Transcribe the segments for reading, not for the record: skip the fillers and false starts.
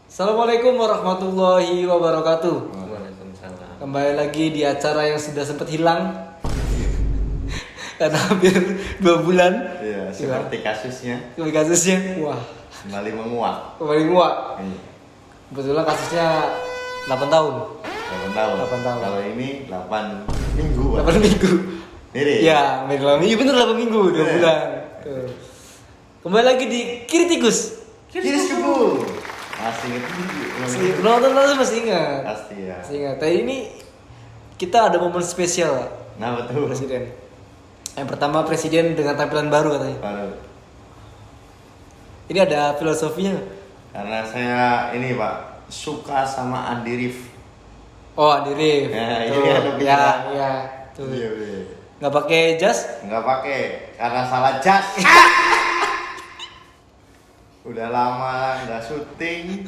Assalamualaikum warahmatullahi wabarakatuh. Waalaikumsalam. Kembali lagi di acara yang sudah sempat hilang karena hampir 2 bulan. Iya, seperti kasusnya Kasusnya, wah, kembali menguap. kembali nguak. Iya, Kebetulan kasusnya 8 tahun. 8 tahun. 8 tahun. Kalau ini 8 minggu. Pak. 8 minggu. Mirip. Ya, bener bener 8 minggu, 2 Iya. bulan. Tuh. Kembali lagi di Kritikus. Kiris kebu. Masih inget Masih penonton masih ingat. Pasti ya. Masih ingat. Tadi ini kita ada momen spesial, Pak. Nah betul. Presiden. Yang pertama presiden dengan tampilan baru katanya. Baru. Ini ada filosofinya nggak? Karena saya ini Pak suka sama Andi Rif. Oh, Andi Rif. Ya, Tuh. ini ada Ya, pikiran. ya. Tuh. Iya, iya. Nggak pakai jas? Nggak pakai karena salah jas. Udah lama nggak syuting.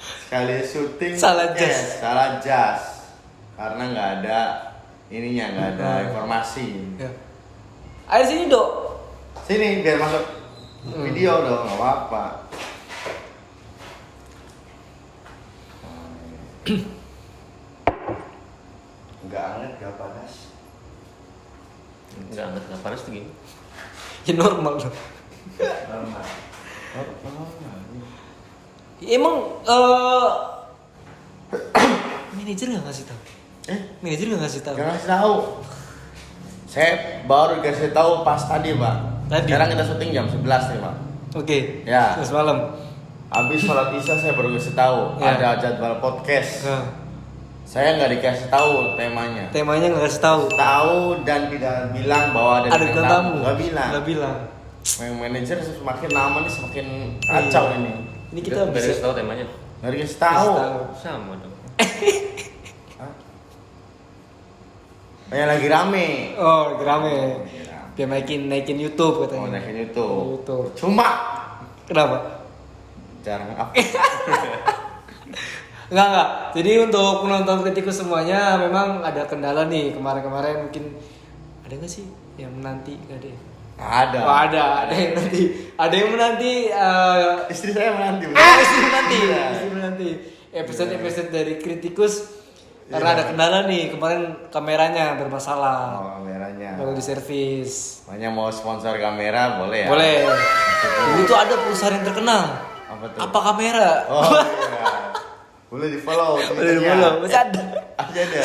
Sekali syuting Salah jas. salah jas. Karena nggak ada ininya, nggak ada informasi. Ya. Ayo sini, Dok. Sini biar masuk video dong, nggak apa-apa. Nggak anget, nggak panas. Enggak anget, enggak panas tuh gini. Ya normal dong. Normal. Emang manajer nggak ngasih tahu? Manajer nggak ngasih tahu? Jangan kasih tahu. Saya baru kasih tahu pas tadi, Pak. Tadi? Sekarang kita syuting jam 11 nih, Pak. Oke. Ya. Terus malam. Habis sholat isya saya baru kasih tahu Ya. ada jadwal podcast. Nah, Saya nggak dikasih tahu temanya. temanya nggak kasih tahu. Tahu dan tidak bilang bahwa ada Ada bintang bintang tamu. Nggak bilang. Nggak bilang. Manajer semakin lama nih semakin kacau Iya. ini. Ini kita Dari bisa tahu temanya. Nggak dikasih tahu. Kasih tahu. Sama dong. Hah? Yang lagi rame. Oh, rame. Lagi rame. Biar naikin YouTube katanya. Oh, naikin YouTube. YouTube. Cuma Kenapa? jarang up. Enggak. Jadi untuk penonton Kritikus semuanya memang ada kendala nih. Kemarin-kemarin mungkin ada nggak sih yang menanti? Nggak ada. Ya? Ada. Oh, ada yang menanti. Ada yang menanti. Istri saya menanti. Istri menanti. Iya. Istri menanti. Episode dari Kritikus karena Iya. ada kendala nih. Kemarin kameranya bermasalah. Oh, kameranya. Baru diservis. Makanya mau sponsor kamera boleh ya? Boleh. Dulu tuh ada perusahaan yang terkenal. Apa tuh? Apa kamera? Oh iya. Boleh di follow. Boleh di-follow. Masih ada. Masih ada.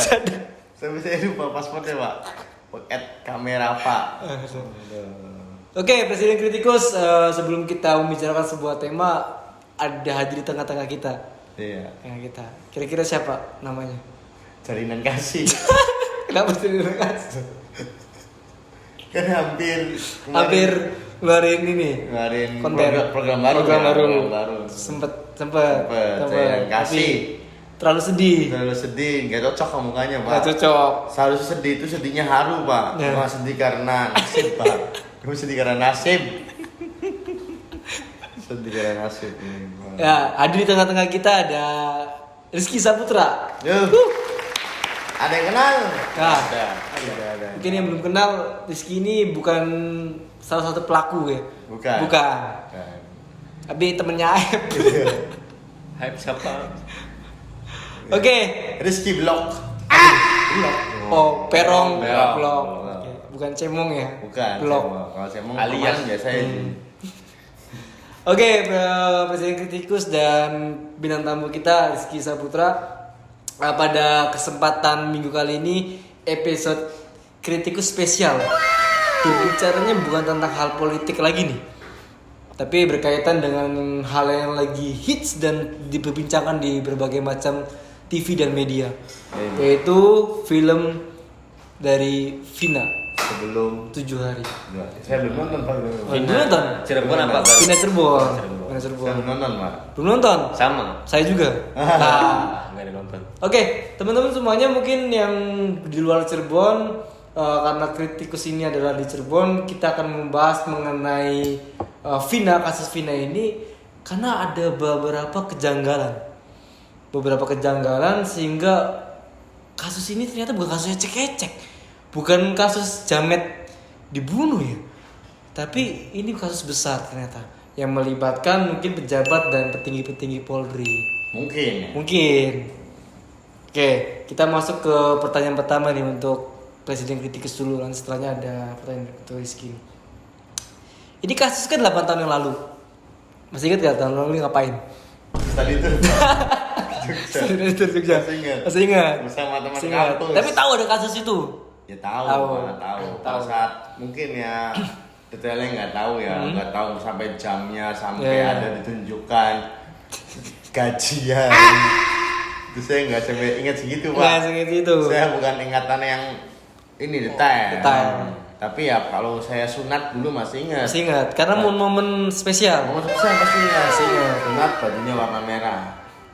Saya bisa lupa passwordnya Pak. @kamera Pak. Oke, Presiden Kritikus, sebelum kita membicarakan sebuah tema, ada hadir di tengah-tengah kita. Iya. Tengah kita. Kira-kira siapa namanya? Jalinan kasih. Kenapa Presiden kasih? Kan hampir Hampir ngeluarin ini. ngeluarin Konten. program baru. Program ya, baru. program baru. Sempet. Jalinan kasih. Terlalu sedih. Terlalu sedih, nggak cocok sama mukanya Pak. Nggak cocok. Seharusnya sedih itu sedihnya haru Pak. Ya. Bukan sedih karena nasib Pak. Kamu sedih karena nasib. Sedih karena nasib ini. Pak. Ya, hadir di tengah-tengah kita ada Rizky Saputra. Yuh. Ada yang kenal? Nah, Ada. mungkin yang belum kenal, Rizky ini bukan salah satu pelaku ya. Bukan. Bukan. Bukan. Tapi temennya Aep. Hype siapa? Oke. Rizky Blok. Blok. Oh, Perong Perong. Blok. Blok. Oke, bukan Cemong ya. Bukan. Blok. Cemong. Kalau Cemong Alias. kemarin biasa ya. Oke, Presiden Kritikus dan bintang tamu kita Rizky Saputra. Pada kesempatan minggu kali ini episode Kritikus spesial. Berbicaranya bukan tentang hal politik lagi nih, tapi berkaitan dengan hal yang lagi hits dan diperbincangkan di berbagai macam TV dan media, yaitu film dari Vina Sebelum 7 hari. saya belum nonton Pak. Oh, belum nonton? Cirebon apa? Vina Cirebon. Cirebon. Vina Saya Cirebon. belum nonton Pak. Belum nonton? Sama. Saya juga. Nah, Enggak ada nonton. oke, teman-teman semuanya mungkin yang di luar Cirebon, karena Kritikus ini adalah di Cirebon, kita akan membahas mengenai Vina, kasus Vina ini, karena ada beberapa kejanggalan sehingga kasus ini ternyata bukan kasus ecek-ecek, bukan kasus jamet dibunuh ya, tapi ini kasus besar ternyata yang melibatkan mungkin pejabat dan petinggi-petinggi Polri. Mungkin ya. Mungkin. Oke, kita masuk ke pertanyaan pertama nih untuk Presiden Kritikus dulu. Nanti setelahnya ada pertanyaan untuk Rizky. Ini kasus kan 8 tahun yang lalu. Masih ingat gak tahun lalu ngapain? Tadi itu. Jogja. Masih ingat. Bersama teman Masih ingat. kampus. Tapi tahu ada kasus itu. Ya tahu. Tahu. Pada saat mungkin ya detailnya nggak tahu ya, nggak tahu sampai jamnya, sampai Yeah. ada ditunjukkan gajian. Itu saya nggak sampai ingat segitu pak. Nggak segitu itu. Saya bukan ingatan yang ini detail. Detail. Tapi ya kalau saya sunat dulu masih ingat. Masih ingat karena momen spesial. Momen saya pasti ingat. Masih ingat. Sunat bajunya warna merah.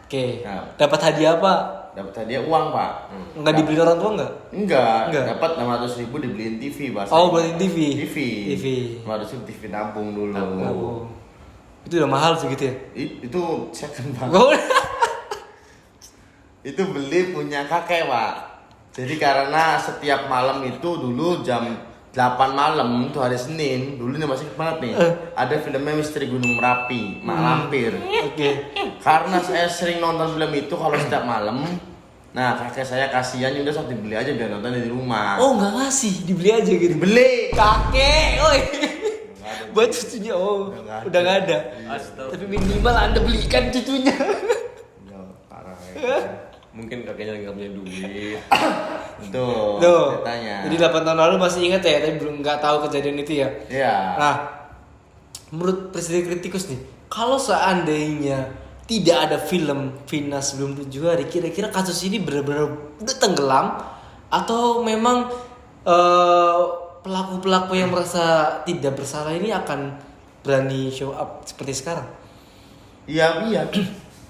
Oke. Nah. Dapat hadiah apa? Dapat hadiah uang pak. Enggak dibeli orang tua enggak? Enggak. Enggak. Dapat 600.000 dibeliin TV pak. Oh, beliin TV. TV. 600.000 TV tabung dulu. Oh. Itu udah mahal sih gitu ya. Itu second pak. Oh. Itu beli punya kakek pak. Jadi karena setiap malam itu dulu jam 8 malam itu hari Senin, dulu ini masih banget nih. Ada filmnya Misteri Gunung Merapi, Mak Lampir. Oke. Karena saya sering nonton film itu kalau setiap malam. Nah kakek saya kasihan udah saat dibeli aja biar nonton di rumah. Oh, enggak ngasih, dibeli aja gitu. Dibeli. Kakek, oi. Nggak ada. Buat cucunya, oh. Nggak ada. Udah enggak ada. Astaga. Tapi minimal Anda belikan cucunya. Ya, parah ya. Mungkin kakeknya lagi nggak punya duit. Tuh, Tuh. ceritanya. Jadi 8 tahun lalu masih ingat ya, tapi belum nggak tahu kejadian itu ya. Iya. Nah, menurut Presiden Kritikus nih, kalau seandainya tidak ada film Vina sebelum 7 hari, kira-kira kasus ini benar-benar udah tenggelam atau memang pelaku-pelaku yang merasa tidak bersalah ini akan berani show up seperti sekarang? Iya,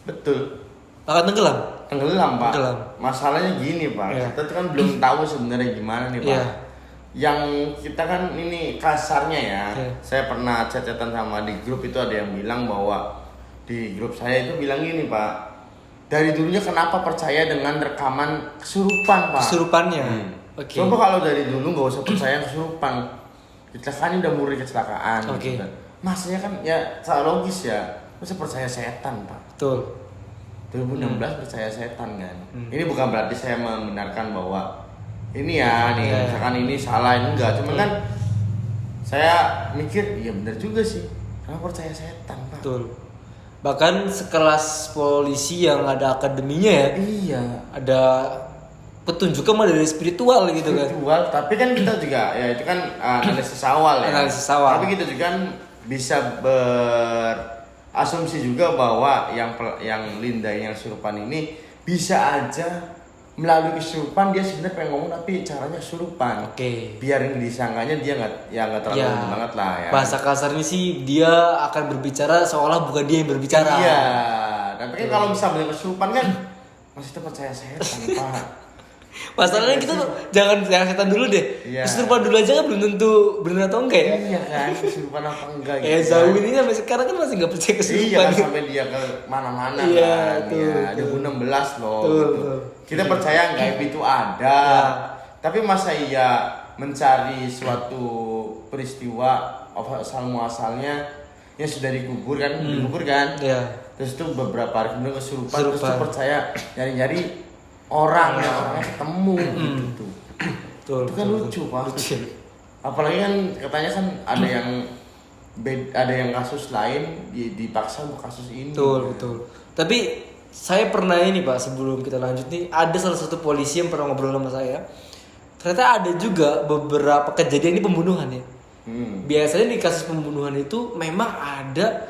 betul. Akan tenggelam? Tenggelam pak. Tenggelam. Masalahnya gini pak, Iya. kita tuh kan belum tahu sebenarnya gimana nih pak. Iya. Yang kita kan ini kasarnya ya, Iya. saya pernah chat-chatan sama di grup itu ada yang bilang bahwa di grup saya itu bilang gini pak, dari dulunya kenapa percaya dengan rekaman kesurupan pak? Kesurupannya. Hmm. Oke. Coba kalau dari dulu nggak usah percaya kesurupan, kecelakaan ini udah murni kecelakaan. Oke. Gitu kan. Masanya kan ya secara logis ya, masa percaya setan pak? Betul. 2016 percaya setan kan. Ini bukan berarti saya membenarkan bahwa ini ya nih Iya. misalkan ini salah ini enggak, cuman kan saya mikir iya benar juga sih. Kenapa percaya setan, Pak? Betul. Bahkan sekelas polisi yang ada akademinya ya, Iya. ada petunjuknya mah dari spiritual gitu kan. Spiritual, tapi kan kita juga ya itu kan analisis awal ya. Analisis awal. Tapi kita juga kan bisa berasumsi juga bahwa yang Linda yang kesurupan ini bisa aja melalui kesurupan dia sebenarnya pengen ngomong tapi caranya kesurupan. Oke. Biar yang disangkanya dia nggak terlalu Ya, banget lah ya. bahasa kasarnya sih dia akan berbicara seolah bukan dia yang berbicara. Iya. Tapi kan kalau misalnya kesurupan kan masih tetap percaya setan, Pak. Masalahnya kita tuh jangan setan dulu deh. Iya. Kesurupan dulu aja kan belum tentu benar atau enggak ya. Iya kan, kesurupan apa enggak Kayak gitu. Zau kan. ini sampai sekarang kan masih nggak percaya Iya kesurupan. kan sampai dia ke mana-mana Iya, kan. betul, Ya, betul. 2016 loh. Betul, gitu. betul. Kita percaya gaib itu ada. Ya. Tapi masa iya mencari suatu peristiwa asal muasalnya yang sudah dikubur kan, dikubur kan. Iya. Terus itu beberapa hari kemudian kesurupan, terus tuh Kesurupan. percaya nyari-nyari orang yang orangnya ketemu gitu. Betul. Itu kan betul, lucu, betul. Pak. Lucu. Apalagi kan katanya kan ada yang kasus lain dipaksa untuk kasus ini. Betul, betul. Tapi saya pernah ini Pak, sebelum kita lanjut nih, ada salah satu polisi yang pernah ngobrol sama saya. Ternyata ada juga beberapa kejadian ini pembunuhan ya. Biasanya di kasus pembunuhan itu memang ada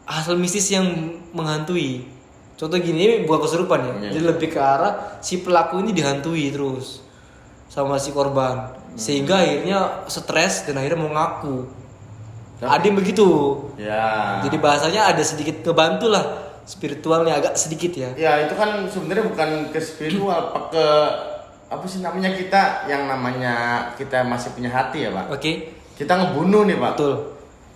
hal mistis yang menghantui. Contoh gini, ini bukan kesurupan ya. Iya. Jadi lebih ke arah si pelaku ini dihantui terus sama si korban. Sehingga akhirnya stres dan akhirnya mau ngaku. Ada yang begitu. Ya. Jadi bahasanya ada sedikit kebantu lah, spiritualnya agak sedikit ya. Ya itu kan sebenarnya bukan ke spiritual, ke apa sih namanya kita yang namanya kita masih punya hati ya Pak. Oke, Kita ngebunuh nih Pak. betul.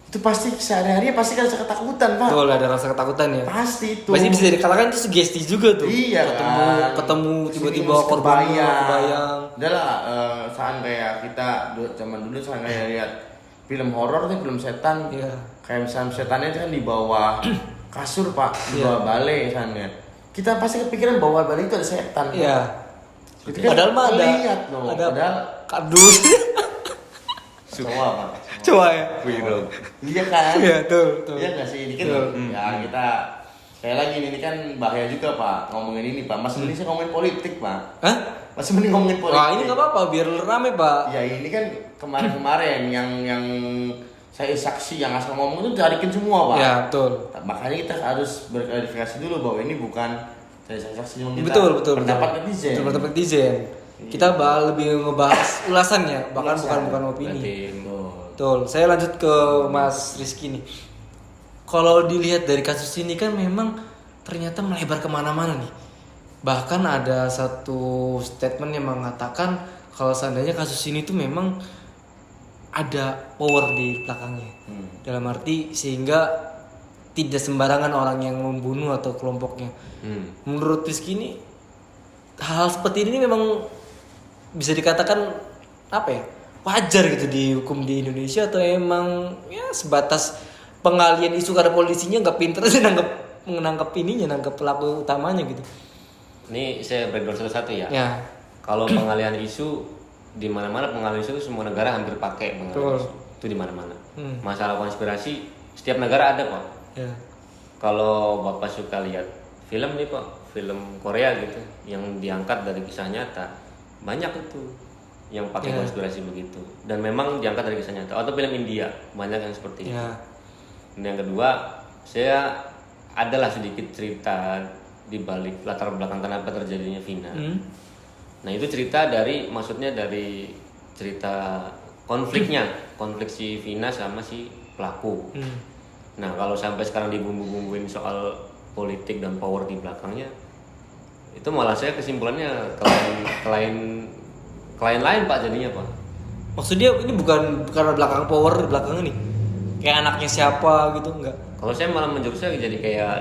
Itu pasti sehari-hari pasti kan rasa ketakutan Pak. Betul, ada rasa ketakutan ya. Pasti itu. Pasti bisa dikatakan itu sugesti juga tuh. Iya Ketemu kan. tiba-tiba Terus korbannya kebayang. Udah lah, saat kayak kita zaman dulu saat kayak lihat film horor nih, film setan. Iya. kayak misalnya setannya itu kan di bawah kasur pak, di bawah balai misalnya. Kita pasti kepikiran bawah balai itu ada setan. Iya. Itu kan Padahal mah lihat loh. ada Padahal kardus. coba pak. Coba ya. Wiro. Iya kan? Iya, tuh. Iya nggak sih ini kan Betul. ya kita sekali lagi ini kan bahaya juga pak ngomongin ini pak. Mas mending saya ngomongin politik pak. Hah? Mas mending ngomongin politik. Wah, ini nggak apa-apa, biar rame, Pak. Ya ini kan kemarin-kemarin yang saya saksi yang asal ngomong itu tarikin semua pak. Ya, betul. Makanya kita harus berklarifikasi dulu bahwa ini bukan saya saksi cuma kita Betul. pendapat netizen. Betul, pendapat netizen. Kita lebih ngebahas ulasannya, bahkan Ulasan. bukan opini. Berarti Betul. Saya lanjut ke Mas Rizky nih. Kalau dilihat dari kasus ini kan memang ternyata melebar kemana-mana nih. Bahkan ada satu statement yang mengatakan kalau seandainya kasus ini tuh memang ada power di belakangnya. Dalam arti sehingga tidak sembarangan orang yang membunuh atau kelompoknya. Menurut Rizky ini hal seperti ini memang bisa dikatakan apa ya, wajar gitu dihukum di Indonesia, atau emang ya sebatas pengalian isu karena polisinya nggak pinter sih nangkep pelaku utamanya gitu. Ini saya breakdown satu-satu ya. Ya. Kalau pengalihan isu di mana-mana, pengalihan isu semua negara hampir pakai pengalihan isu. Itu di mana-mana. Masalah konspirasi setiap negara ada Pak. Ya. Kalau Bapak suka lihat film nih Pak, film Korea gitu yang diangkat dari kisah nyata, banyak itu yang pakai konspirasi begitu. Dan memang diangkat dari kisah nyata. Atau film India, banyak yang seperti itu. Dan yang kedua, saya adalah sedikit cerita di balik latar belakang kenapa terjadinya Vina. Nah itu cerita maksudnya dari cerita konflik si Vina sama si pelaku. Nah kalau sampai sekarang dibumbu-bumbuin soal politik dan power di belakangnya, itu malah saya kesimpulannya klien lain Pak jadinya Pak. Maksudnya ini bukan karena belakang power di belakang ini, kayak anaknya siapa gitu, enggak? Kalau saya malah menjurusnya jadi kayak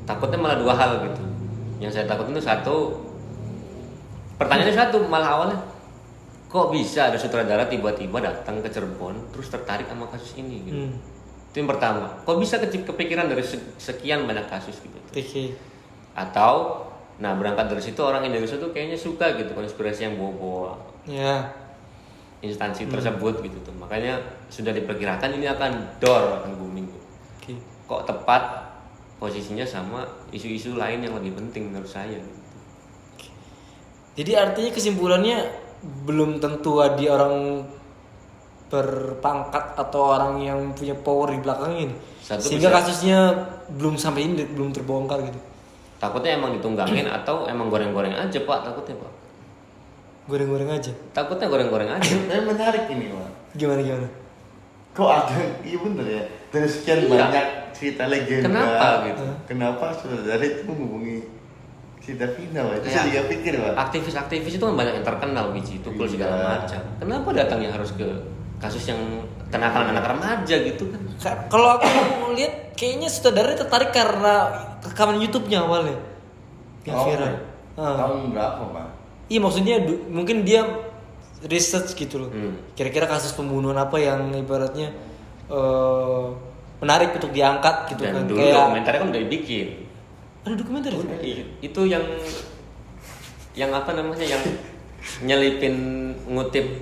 takutnya malah dua hal gitu. Yang saya takutin itu satu, pertanyaannya satu malah awalnya, kok bisa ada sutradara tiba-tiba datang ke Cirebon terus tertarik sama kasus ini gitu. Itu yang pertama. Kok bisa kepikiran dari sekian banyak kasus gitu. Atau nah berangkat dari situ orang Indonesia tuh kayaknya suka gitu konspirasi yang bawa-bawa instansi tersebut gitu tuh. Makanya sudah diperkirakan ini akan booming. Kok tepat posisinya sama isu-isu lain yang lebih penting menurut saya gitu. Jadi artinya kesimpulannya belum tentu ada orang berpangkat atau orang yang punya power di belakang ini. Sehingga kasusnya belum sampai ini, belum terbongkar gitu. Takutnya emang ditunggangin atau emang goreng-goreng aja Pak, takutnya Pak. Goreng-goreng aja. Takutnya goreng-goreng aja. Tapi menarik ini Pak. Gimana? Kok ada, iya bener ya. Dari sekian banyak cerita legenda. Kenapa gitu? Kenapa saudara itu menghubungi cerita Vina Pak? Itu saya juga pikir Pak. Aktivis-aktivis itu kan banyak yang terkenal biji tukul segala macam. Kenapa datangnya harus ke kasus yang kenakalan anak remaja gitu kan? Kalau aku lihat kayaknya sutradara tertarik karena rekaman YouTube-nya awalnya yang viral. Tahun berapa Pak? Iya maksudnya mungkin dia research gitu loh. Kira-kira kasus pembunuhan apa yang ibaratnya menarik untuk diangkat gitu. Dan kan. dulu Kayak dokumenternya kan udah dibikin. ada dokumenter itu? Iya, itu yang apa namanya yang nyelipin ngutip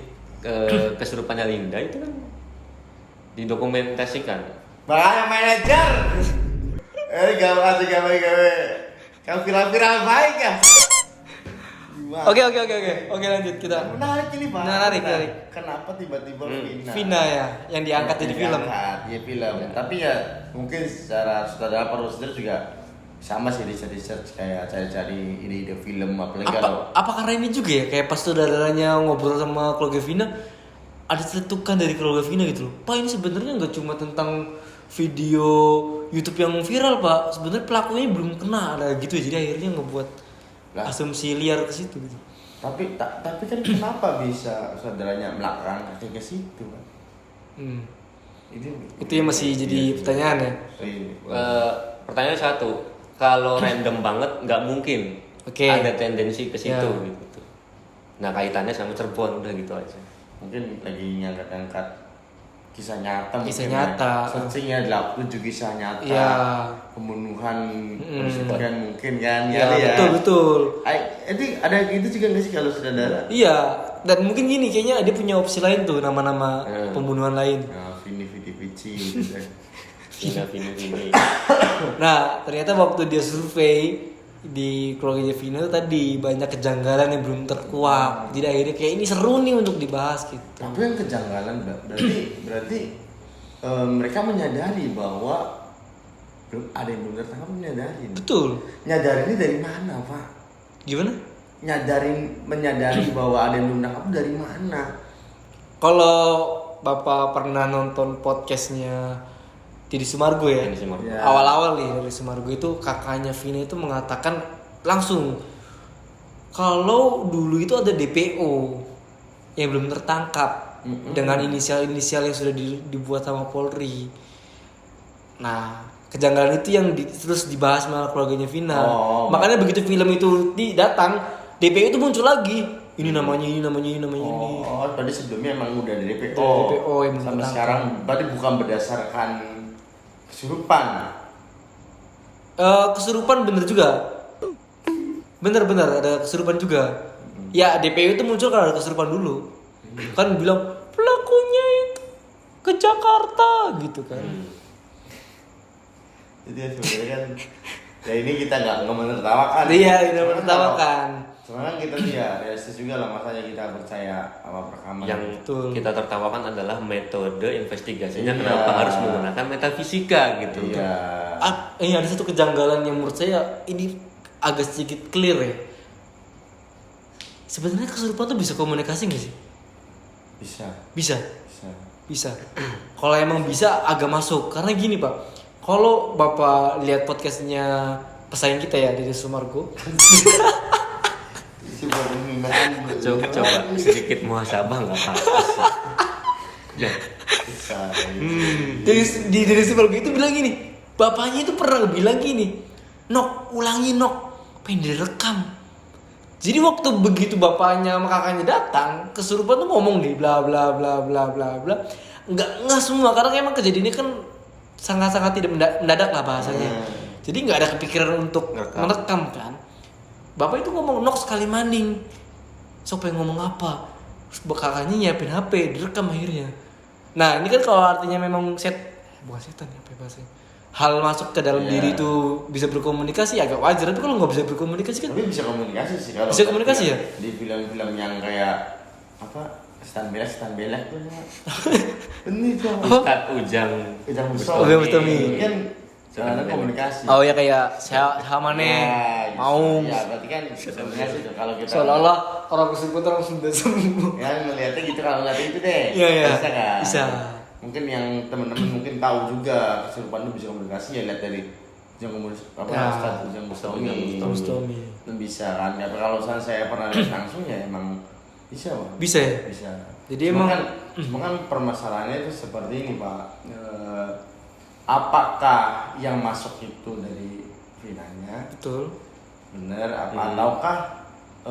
kesurupannya Linda itu kan didokumentasikan. Makanya manajer. Gawe kau viral baik ya. Oke, lanjut kita. Menarik ini Pak. Menarik. Kenapa tiba-tiba Vina ya yang diangkat jadi film. Iya film. Tapi ya mungkin secara sutradara produser juga sama sih research kayak cari-cari ide-ide film apalagi kalau Apa karena ini juga ya kayak pas saudaranya ngobrol sama keluarga Vina ada cetukan dari keluarga Vina gitu loh. Pak ini sebenarnya nggak cuma tentang video YouTube yang viral Pak. Sebenarnya pelakunya belum kena ada gitu ya. Jadi akhirnya ngebuat asumsi liar ke situ gitu. tapi kan kenapa bisa saudaranya melakukan kaki ke situ kan? Hmm. Itu yang masih jadi pertanyaan ya. Pertanyaan satu, kalau random banget nggak mungkin ada tendensi ke situ gitu. Nah kaitannya sama Cirebon udah gitu aja. Mungkin lagi ngangkat-ngangkat kisah nyata. Kisah mungkin nyata. ya. Searchingnya 7 kisah nyata. Iya. Pembunuhan, penculikan mungkin kan. Iya, kali ya. betul. Itu ada gitu juga nggak sih kalau sutradara? Iya, dan mungkin gini kayaknya dia punya opsi lain tuh nama-nama pembunuhan lain. Nah, Vini Vici gitu kan. Vini. Nah, ternyata waktu dia survei di keluarganya Vino tadi banyak kejanggalan yang belum terkuak. Jadi akhirnya kayak ini seru nih untuk dibahas gitu. Tapi yang kejanggalan berarti mereka menyadari bahwa belum ada yang belum tertangkap, menyadari. Betul. Nyadari ini dari mana, Pak? Gimana? Menyadari bahwa ada yang belum tertangkap dari mana? Kalau Bapak pernah nonton podcastnya Deddy Sumargo ya? Deddy Sumargo. Ya. Awal-awal nih dari Sumargo itu kakaknya Vino itu mengatakan langsung kalau dulu itu ada DPO yang belum tertangkap dengan inisial-inisial yang sudah dibuat sama Polri. Nah, kejanggalan itu yang terus dibahas sama keluarganya Vina. Makanya begitu film itu datang, DPO itu muncul lagi. Ini namanya ini. Oh, tadi sebelumnya emang udah ada DPO. DPO yang sampai menangkap. sekarang berarti bukan berdasarkan kesurupan. Kesurupan bener juga. Bener ada kesurupan juga. Ya DPO itu muncul karena ada kesurupan dulu. Kan bilang pelakunya itu ke Jakarta gitu kan. Jadi ya sebenarnya kan ya ini kita nggak menertawakan. Iya, tidak menertawakan. Sebenarnya kita tuh ya realistis juga lah, makanya kita percaya apa rekaman. Yang Betul. kita tertawakan adalah metode investigasinya, Iya. kenapa harus menggunakan metafisika gitu. Iya. Ini ada satu kejanggalan yang menurut saya ini agak sedikit clear ya. Sebenarnya kesurupan tuh bisa komunikasi nggak sih? Bisa. Bisa. Kalau emang bisa agak masuk. Karena gini Pak, kalau Bapak lihat podcastnya pesaing kita ya Deddy Sumargo, Coba sedikit muhasabah nggak apa-apa sih. Ya. Bisa. Jadi di Deddy Sumargo itu bilang gini, bapaknya itu pernah bilang gini, ulangi pengen direkam. Jadi waktu begitu bapaknya sama kakaknya datang, kesurupan tuh ngomong nih bla bla bla bla bla bla. Enggak semua karena emang kejadiannya kan sangat-sangat tidak mendadak lah bahasanya. Jadi nggak ada kepikiran untuk merekam kan. Bapak itu ngomong sekali maning. So pengen ngomong apa? Terus kakaknya nyiapin HP, direkam akhirnya. Nah ini kan kalau artinya memang bukan setan ya apa bahasanya. Hal masuk ke dalam diri itu bisa berkomunikasi agak wajar, tapi kalau nggak bisa berkomunikasi kan? Tapi bisa komunikasi sih kalau. Bisa komunikasi ya? Di film-film yang kayak apa? Stan belek tuh. Benih tuh. Ustadz Ujang Bustami. Kan sebenarnya komunikasi. Oh ya kayak sama nih mau. Ya berarti kan komunikasi tuh kalau kita. Seolah-olah orang kesurupan tuh langsung udah sembuh. Ya melihatnya gitu kalau ngeliatnya itu deh. Iya. Bisa kan? Bisa. Mungkin yang teman-teman mungkin tahu juga kesurupan itu bisa komunikasi ya lihat dari Ujang Ustadz Ujang Bustami. Itu bisa kan. Ya kalau saya pernah lihat langsung ya emang bisa Pak. Bisa ya? Bisa. Jadi cuma kan permasalahannya itu seperti ini Pak. Apakah yang masuk itu dari Vinanya? Betul. Bener ataukah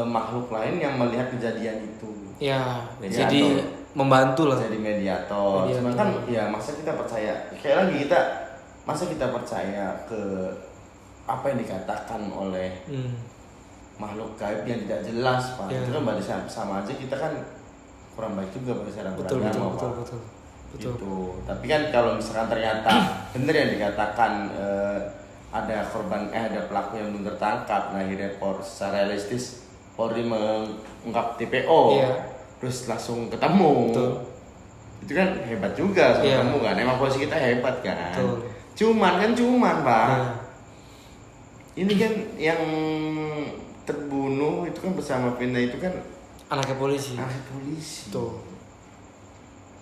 makhluk lain yang melihat kejadian itu? Ya. Mediator. Jadi membantu lah. Jadi mediator. Cuma kan ya masa kita percaya ke apa yang dikatakan oleh makhluk gaib yang tidak jelas Pak. Itu kan berarti sama aja kita kan kurang baik juga pada cara beragama Pak. Betul. Gitu. Tapi kan kalau misalkan ternyata benar yang dikatakan ada pelaku yang belum tertangkap, nah akhirnya secara realistis Polri mengungkap TPO, terus langsung ketemu. Betul. Itu kan hebat juga ketemu kan, emang polisi kita hebat kan. Betul. Cuman Pak, ini kan yang terbunuh itu kan bersama Vina itu kan Anaknya polisi. Tuh.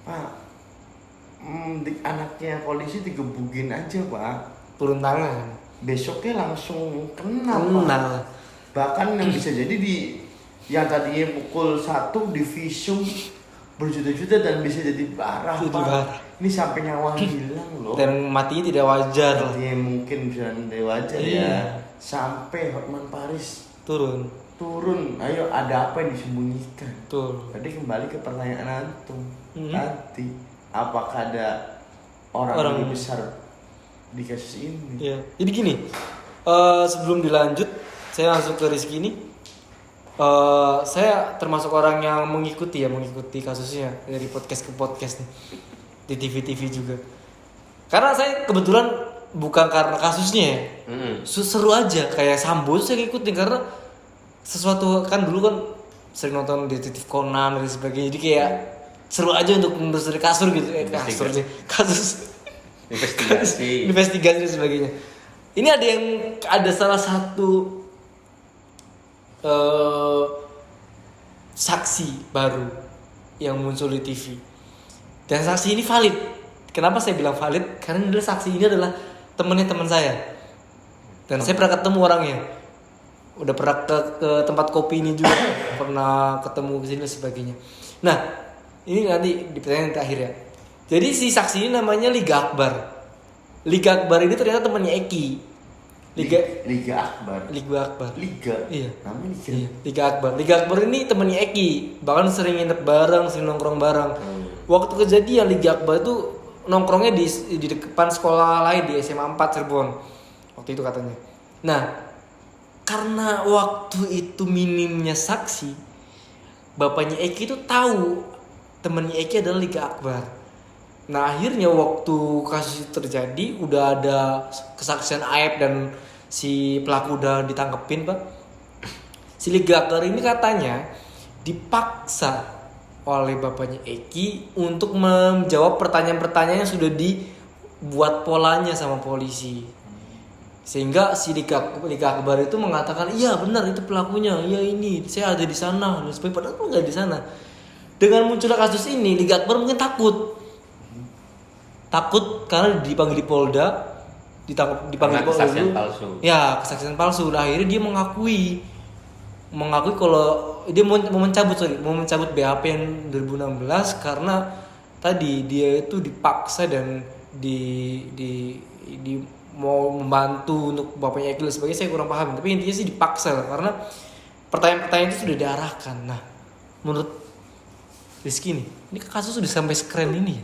Pak, anaknya polisi digebukin aja Pak. Turun tangan. Besoknya langsung kena. Bahkan yang bisa jadi yang tadinya pukul 1 di visum berjuta-juta dan bisa jadi parah Pak. Ini sampai nyawa hilang loh. Dan matinya tidak wajar. Matinya mungkin bisa tidak wajar ya. Sampai Hotman Paris turun. Ayo ada apa yang disembunyikan? Betul. Jadi kembali ke pertanyaan antum tadi, apakah ada orang lebih besar di kasus ini? Iya. Jadi gini, sebelum dilanjut, saya langsung ke Rizky ini. Saya termasuk orang yang mengikuti kasusnya dari podcast ke podcast nih, di TV juga. Karena saya kebetulan bukan karena kasusnya ya, seru aja kayak Sambo saya ngikutin karena sesuatu kan dulu kan sering nonton Detektif Conan dan sebagainya, jadi kayak seru aja untuk menelusuri kasus gitu, kasus investigasi dan sebagainya. Ini ada salah satu saksi baru yang muncul di TV, dan saksi ini valid. Kenapa saya bilang valid? Karena saksi ini adalah temannya teman saya, dan saya pernah ketemu orangnya. Udah pernah ke tempat kopi ini juga, pernah ketemu kesini dan sebagainya. Nah, ini nanti di pertanyaan terakhir ya. Jadi si saksi ini namanya Liga Akbar. Liga Akbar ini ternyata temannya Eki. Liga Akbar. Iya. Namanya Liga. Iya, Liga Akbar. Liga Akbar ini temannya Eki. Bahkan sering nginep bareng, sering nongkrong bareng. Waktu kejadian Liga Akbar itu nongkrongnya di depan sekolah lain di SMA 4 Cirebon. Waktu itu katanya. Nah, karena waktu itu minimnya saksi, bapaknya Eki itu tahu temannya Eki adalah Liga Akbar. Nah, akhirnya waktu kasus itu terjadi, udah ada kesaksian aib dan si pelaku udah ditangkepin, Pak. Si Liga Akbar ini katanya dipaksa oleh bapaknya Eki untuk menjawab pertanyaan-pertanyaan yang sudah dibuat polanya sama polisi. Sehingga si Liga Akbar itu mengatakan, iya benar itu pelakunya, iya ini saya ada di sana, dan sebagainya. Padahal nggak di sana. Dengan munculnya kasus ini, Liga Akbar mungkin takut karena dipanggil di Polda, dipanggil di Polda dulu. Palsu. Ya, kesaksian palsu. Nah, akhirnya dia mengakui kalau dia mau mencabut BAP yang 2016 karena tadi dia itu dipaksa dan di mau membantu untuk bapaknya Eki dan sebagainya. Saya kurang paham, tapi intinya sih dipaksa lah, karena pertanyaan-pertanyaan itu sudah diarahkan. Nah, menurut Rizky nih, ini kasus sudah sampai sekeren ini ya.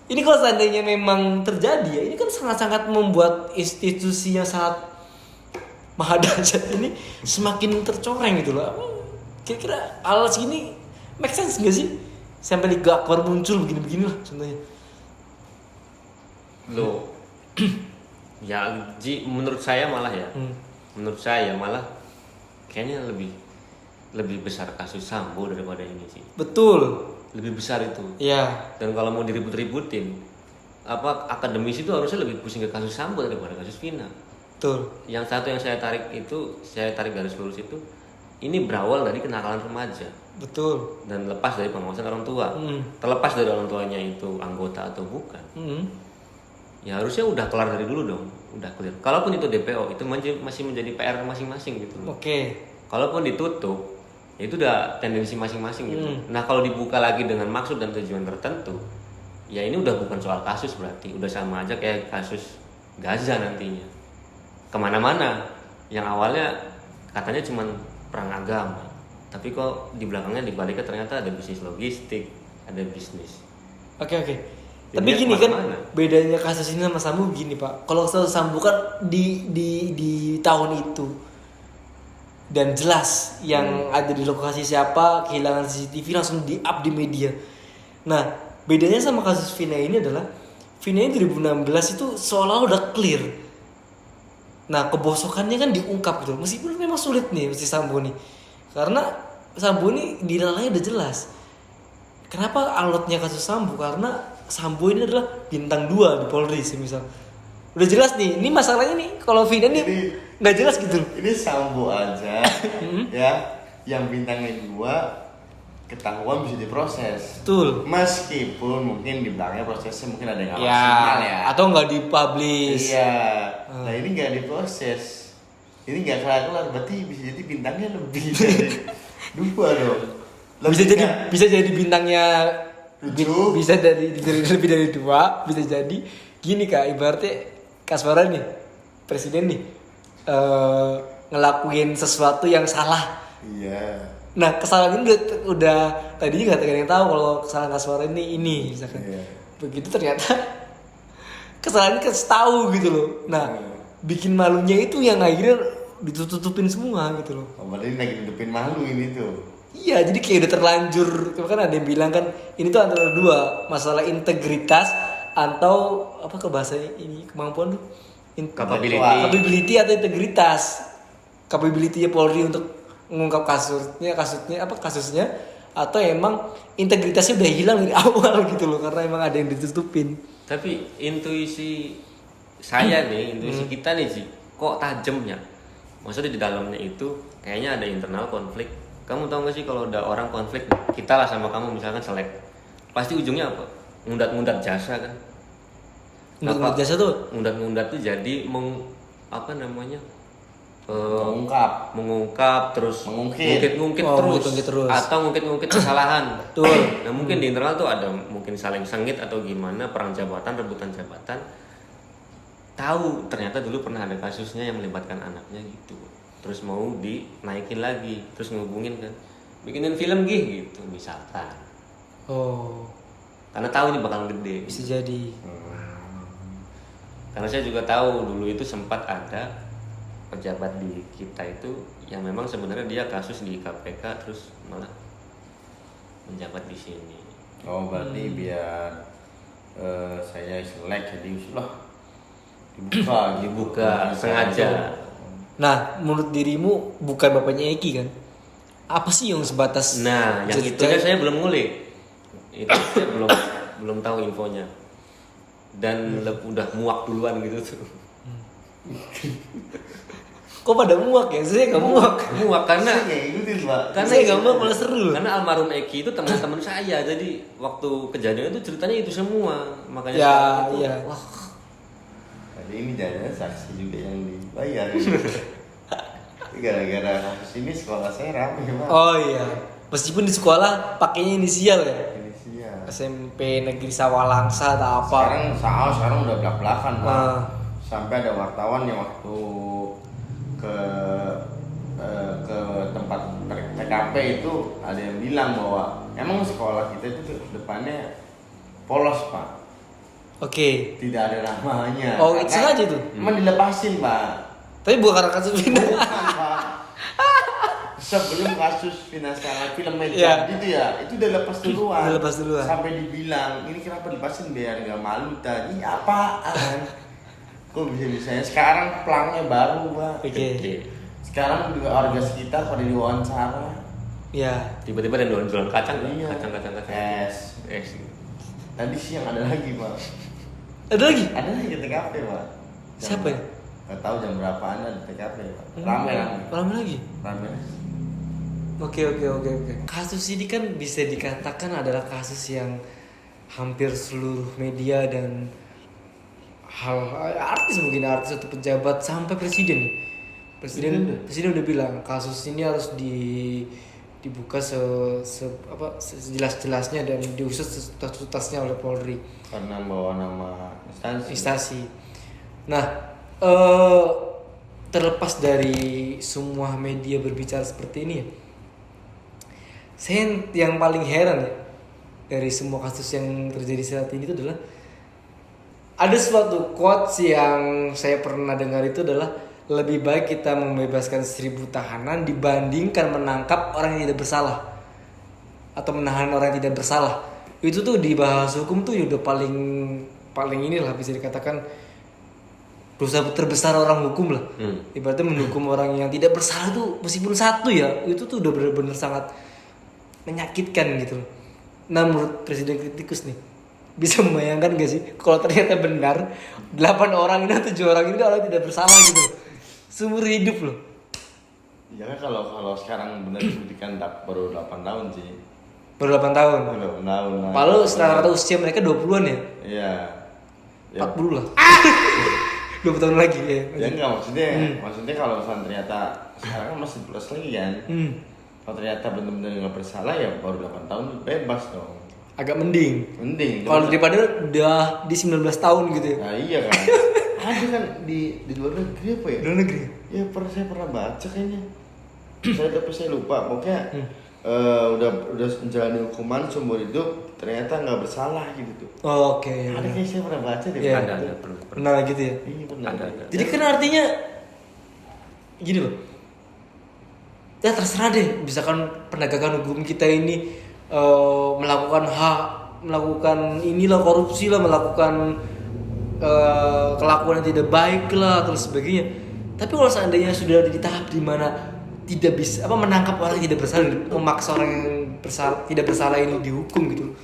Ini kalau seandainya memang terjadi ya, ini kan sangat-sangat membuat institusi yang sangat maha dahsyat ini semakin tercoreng gitu loh. Kira-kira hal segini make sense gak sih? Sampai Liga Akbar muncul begini-begini lah contohnya. Loh, ya menurut saya malah kayaknya lebih besar kasus Sambo daripada ini sih. Betul. Lebih besar itu. Iya. Dan kalau mau diribut-ributin, akademisi itu harusnya lebih pusing ke kasus Sambo daripada kasus Vina. Betul. Yang satu yang saya tarik garis lurus itu, ini berawal dari kenakalan remaja. Betul. Dan lepas dari pengawasan orang tua. Terlepas dari orang tuanya itu anggota atau bukan. Ya harusnya udah kelar dari dulu dong, udah clear. Kalaupun itu DPO, itu masih menjadi PR masing-masing gitu. Oke. Kalaupun ditutup, ya itu udah tendensi masing-masing gitu. Nah kalau dibuka lagi dengan maksud dan tujuan tertentu, ya ini udah bukan soal kasus berarti, udah sama aja kayak kasus Gaza nantinya. Kemana-mana, yang awalnya katanya cuma perang agama, tapi kok di belakangnya dibaliknya ternyata ada bisnis logistik, ada bisnis. Oke. Tapi gini kan bedanya kasus ini sama Sambo gini Pak. Kalau kasus Sambo kan di tahun itu dan jelas yang ada di lokasi siapa, kehilangan CCTV langsung di-up di media. Nah, bedanya sama kasus Vina ini adalah Vina ini 2016 itu seolah udah clear. Nah, kebosokannya kan diungkap gitu. Meskipun memang sulit nih si Sambo nih. Karena Sambo ini dilalainya udah jelas. Kenapa alotnya kasus Sambo? Karena Sambo ini adalah bintang 2 di Polri misal. Udah jelas nih, ini masalahnya nih kalau Vina nih nggak jelas gitu. Ini Sambo aja ya, yang bintangnya 2 ketahuan bisa diproses. Betul. Meskipun mungkin di belakangnya prosesnya mungkin ada yang ya. Atau nggak dipublish. Iya. Nah ini nggak diproses, ini nggak kelar-kelar, berarti bisa jadi bintangnya lebih dari 2 dong. Bisa jadi bintangnya 7. Bisa dari lebih dari 2. Bisa jadi gini Kak, ibaratnya Kaswara nih, presiden nih ngelakuin sesuatu yang salah. Iya. Nah kesalahan ini udah tadi juga gak ada yang tahu kalau kesalahan Kaswara ini misalkan. Iya. Begitu ternyata kesalahan kasih tahu gitu loh. Nah bikin malunya itu yang akhirnya ditutupin semua gitu loh. Oh, berarti lagi nutupin malu ini tuh. Iya, jadi kayak udah terlanjur. Kan ada yang bilang kan ini tuh antara dua, masalah integritas atau apa ke bahasa ini kemampuan tuh capability atau integritas. Capability-nya Polri untuk mengungkap kasusnya atau emang integritasnya udah hilang dari awal gitu loh karena emang ada yang ditutupin. Tapi intuisi saya nih, intuisi kita nih sih, kok tajamnya? Maksudnya di dalamnya itu kayaknya ada internal konflik. Kamu tahu gak sih kalau ada orang konflik, kita lah sama kamu misalkan selek, pasti ujungnya apa? Ngundat-ngundat jasa kan? Ngundat jasa tuh? Ngundat-ngundat tuh jadi mengungkap terus ngungkit terus atau ngungkit kesalahan. Betul. Nah mungkin di internal tuh ada mungkin saling sengit atau gimana, perang jabatan, rebutan jabatan. Tahu ternyata dulu pernah ada kasusnya yang melibatkan anaknya gitu, terus mau dinaikin lagi, terus ngehubungin kan, bikinin film gitu misalkan. Oh, Karena tahu ini bakal gede. bisa jadi. Karena saya juga tahu dulu itu sempat ada pejabat di kita itu yang memang sebenarnya dia kasus di KPK terus malah menjabat di sini. Oh berarti biar saya selek jadi usulah dibuka sengaja. Nah, Nah, menurut dirimu bukan bapaknya Eki kan? Apa sih yang sebatas? Nah, yang itu saya belum ngulik. Itu saya belum tahu infonya. Dan udah muak duluan gitu tuh. Kok pada muak ya? Saya nggak muak. Muak karena Karena saya nggak muak malah seru. Karena almarhum Eki itu teman-teman saya. Jadi waktu kejadian itu ceritanya itu semua. Makanya Ya, itu, iya. wah, jadi ini jangan saksi juga yang dibayar. Gara-gara kasus ini sekolah saya ramai Pak. Oh iya. Meskipun di sekolah pakainya inisial ya. Inisial. SMP Negeri Sawalangsa atau apa? Sekarang udah belak-belakan Pak. Ah. Sampai ada wartawan yang waktu ke tempat TKP itu ada yang bilang bahwa emang sekolah kita itu depannya polos Pak. Oke. Tidak ada namanya. Oh, itu sengaja tuh? Emang dilepasin Pak. Tapi bukan karena kasus pindah. Bukan, Pak. Sebelum kasus finansial film Medan Iya. gitu ya, itu udah lepas duluan. Udah lepas duluan. Sampai dibilang, ini kenapa dilepasin biar nggak malu tadi? Apaan? Kok bisa-bisanya sekarang pelangnya baru Pak. Oke. Sekarang juga warga sekitar pada diwawancara. Ya. tiba-tiba ada jualan kacang, Iya. kacang. Es. Tadi siang ada lagi Pak. Ada lagi? Ada lagi di TKP Pak. Siapa ya? Gak tahu jam berapa ada di TKP Pak. Rame. Rame lagi. Rame. Oke. Kasus ini kan bisa dikatakan adalah kasus yang hampir seluruh media dan artis atau pejabat sampai presiden. Presiden udah bilang kasus ini harus dibuka sejelas-jelasnya dan diusut setuntas-tuntasnya oleh Polri. Karena bawa nama Instansi. Nah, terlepas dari semua media berbicara seperti ini ya, saya yang paling heran ya dari semua kasus yang terjadi saat ini itu adalah ada suatu quotes yang saya pernah dengar itu adalah lebih baik kita membebaskan 1.000 tahanan dibandingkan menangkap orang yang tidak bersalah atau menahan orang yang tidak bersalah. Itu tuh di bahasa hukum tuh udah paling inilah bisa dikatakan dosa terbesar orang hukum lah. Ibaratnya menghukum orang yang tidak bersalah tuh meskipun satu ya, itu tuh udah benar-benar sangat menyakitkan gitu. Nah menurut Presiden kritikus nih, bisa membayangkan gak sih kalau ternyata benar 8 orang ini atau 7 orang ini orang tidak bersalah gitu seumur hidup loh. Ya kan kalau sekarang benar dibuktikan baru 8 tahun sih. Baru 8 tahun. Baru 8 tahun. Padahal rata-rata usia mereka 20-an ya. Iya. 40 lah. 20 tahun lagi ya. Ya enggak maksudnya kalau misalnya ternyata sekarang kan masih plus lagi kan. Kalau ternyata benar-benar nggak bersalah ya baru 8 tahun bebas dong. Agak mending. Kalau daripada udah di 19 tahun gitu ya. Nah iya kan. Ada kan di luar negeri apa ya? Luar negeri. Ya saya pernah baca kayaknya. saya lupa pokoknya udah menjalani hukuman seumur hidup ternyata nggak bersalah gitu tuh. Oke. Ada kayak saya pernah baca deh. Iya. Ada pernah. Pernah gitu ya. Iya pernah. Ada. Jadi kan artinya gini loh. Ya terserah deh, misalkan penegakan hukum kita ini melakukan melakukan inilah korupsi lah, melakukan kelakuan yang tidak baik lah terus sebagainya. Tapi kalau seandainya sudah ada di tahap dimana tidak bisa menangkap orang yang tidak bersalah, memaksa orang yang tidak bersalah ini dihukum gitu.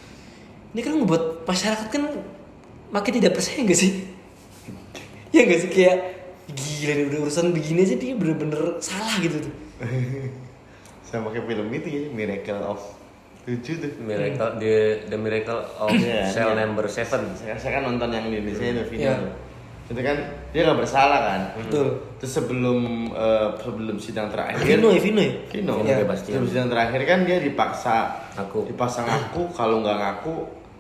Ini kan membuat masyarakat kan makin tidak percaya nggak sih? Ya nggak sih, kayak gila nih udah urusan begini aja dia bener-bener salah gitu tuh. Sama kayak film itu ya, Miracle of 7 tuh. Miracle the Miracle of Iya, Cell iya. Number 7. Saya kan nonton yang di Indonesia itu video. Iya. Itu kan dia nggak bersalah kan. Betul. Terus sebelum sidang terakhir. Vino ya. Vino. Iya. Sebelum sidang terakhir kan dia dipaksa Ngaku. ngaku, kalau nggak ngaku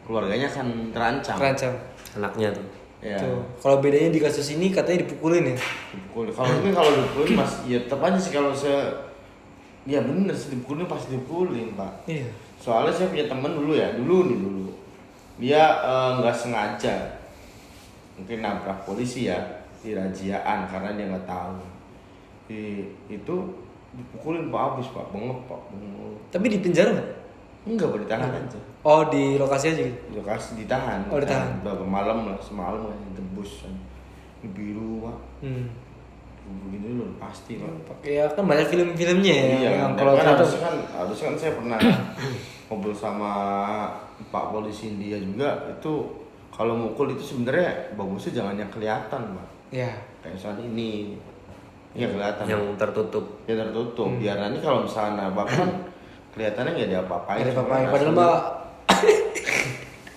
keluarganya akan terancam. Terancam. Anaknya tuh. Ya. Tuh. Kalau bedanya di kasus ini katanya dipukulin ya. Dipukul. Kalau mungkin kalau dipukulin mas, ya tetap aja sih kalau ya bener sih dipukulin pasti dipukulin pak. Iya. Soalnya saya punya temen dulu dia nggak sengaja mungkin nabrak polisi ya di razziaan karena dia nggak tahu. Itu dipukulin pak habis pak, bengep. Tapi di penjara nggak? Enggak, boleh ditahan aja. Oh di lokasi aja gitu. Lokasi ditahan. Oh, ditahan. Berapa malam lah, semalam lah tebus kan. Ini biru pak. Begini dulu pasti pak. Pakai ya kan banyak film-filmnya ya. Iya, yang kalau kalau itu harusnya kan saya pernah ngobrol sama Pak Polisi India juga itu kalau mukul itu sebenarnya bagusnya jangan yang kelihatan pak. ya. Kayak misalnya ini kelihatan. Yang tertutup. Ya tertutup. Biar nanti kalau misalnya bahkan kelihatannya nggak ada apa-apain. Ada cuma apa-apa. Padahal rasanya- mbak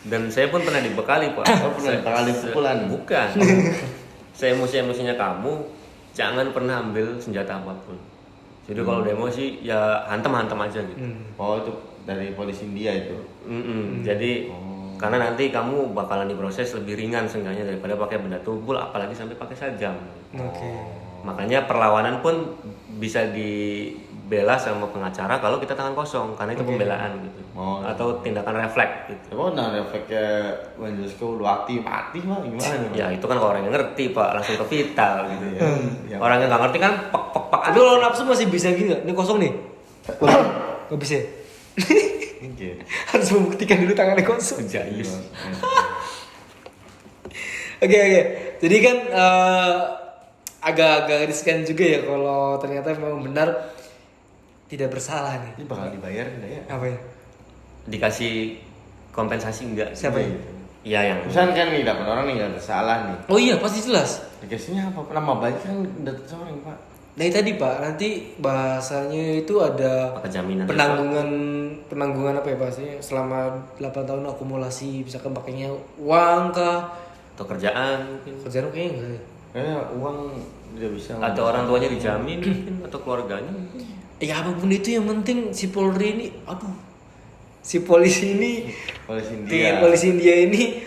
Dan saya pun pernah dibekali pak. Oh, pernah dibekali pukulan? Bukan. Saya emosinya kamu, jangan pernah ambil senjata apapun. Jadi kalau udah emosi ya hantam aja gitu. Oh itu dari polisi India itu. Jadi karena nanti kamu bakalan diproses lebih ringan seenggaknya daripada pakai benda tumpul, apalagi sampai pakai sajam. Oke. Makanya perlawanan pun bisa dibela sama pengacara kalau kita tangan kosong, karena itu pembelaan gitu. Oh. Atau tindakan refleks gitu. Coba nah efeknya Wanjosco lu mati mah gimana? Ya itu kan kalau orang yang ngerti pak, langsung ke vital gitu ya. Ya. Orang yang nggak ngerti kan pak. Tapi kalau nafsu masih bisa gitu nggak? Ini kosong nih. Nggak bisa. Ya? Mungkin. Harus membuktikan dulu tangannya kosong. Jayus. Oke. Jadi kan agak-agak riskan juga ya kalau ternyata memang benar tidak bersalah nih. Ini bakal dibayar enggak ya? Apa ya? Dikasih kompensasi enggak? Siapa ya? Iya yang Misalnya kan nih dapat orang nih nggak bersalah nih. Oh iya pasti jelas. Dikasihnya apa? Nama baik kan udah seorang pak. Dari tadi Pak, nanti bahasanya itu ada Apa jaminan? penanggungan apa ya bahasanya selama 8 tahun akumulasi, misalkan pakainya uang kah, Atau kerjaan mungkin. kerjaan kayaknya enggak ya. Kayaknya uang tidak bisa. Atau orang tuanya dijamin mungkin, atau keluarganya mungkin. Ya apapun itu yang penting si Polri ini, si polisi ini, polisi India ini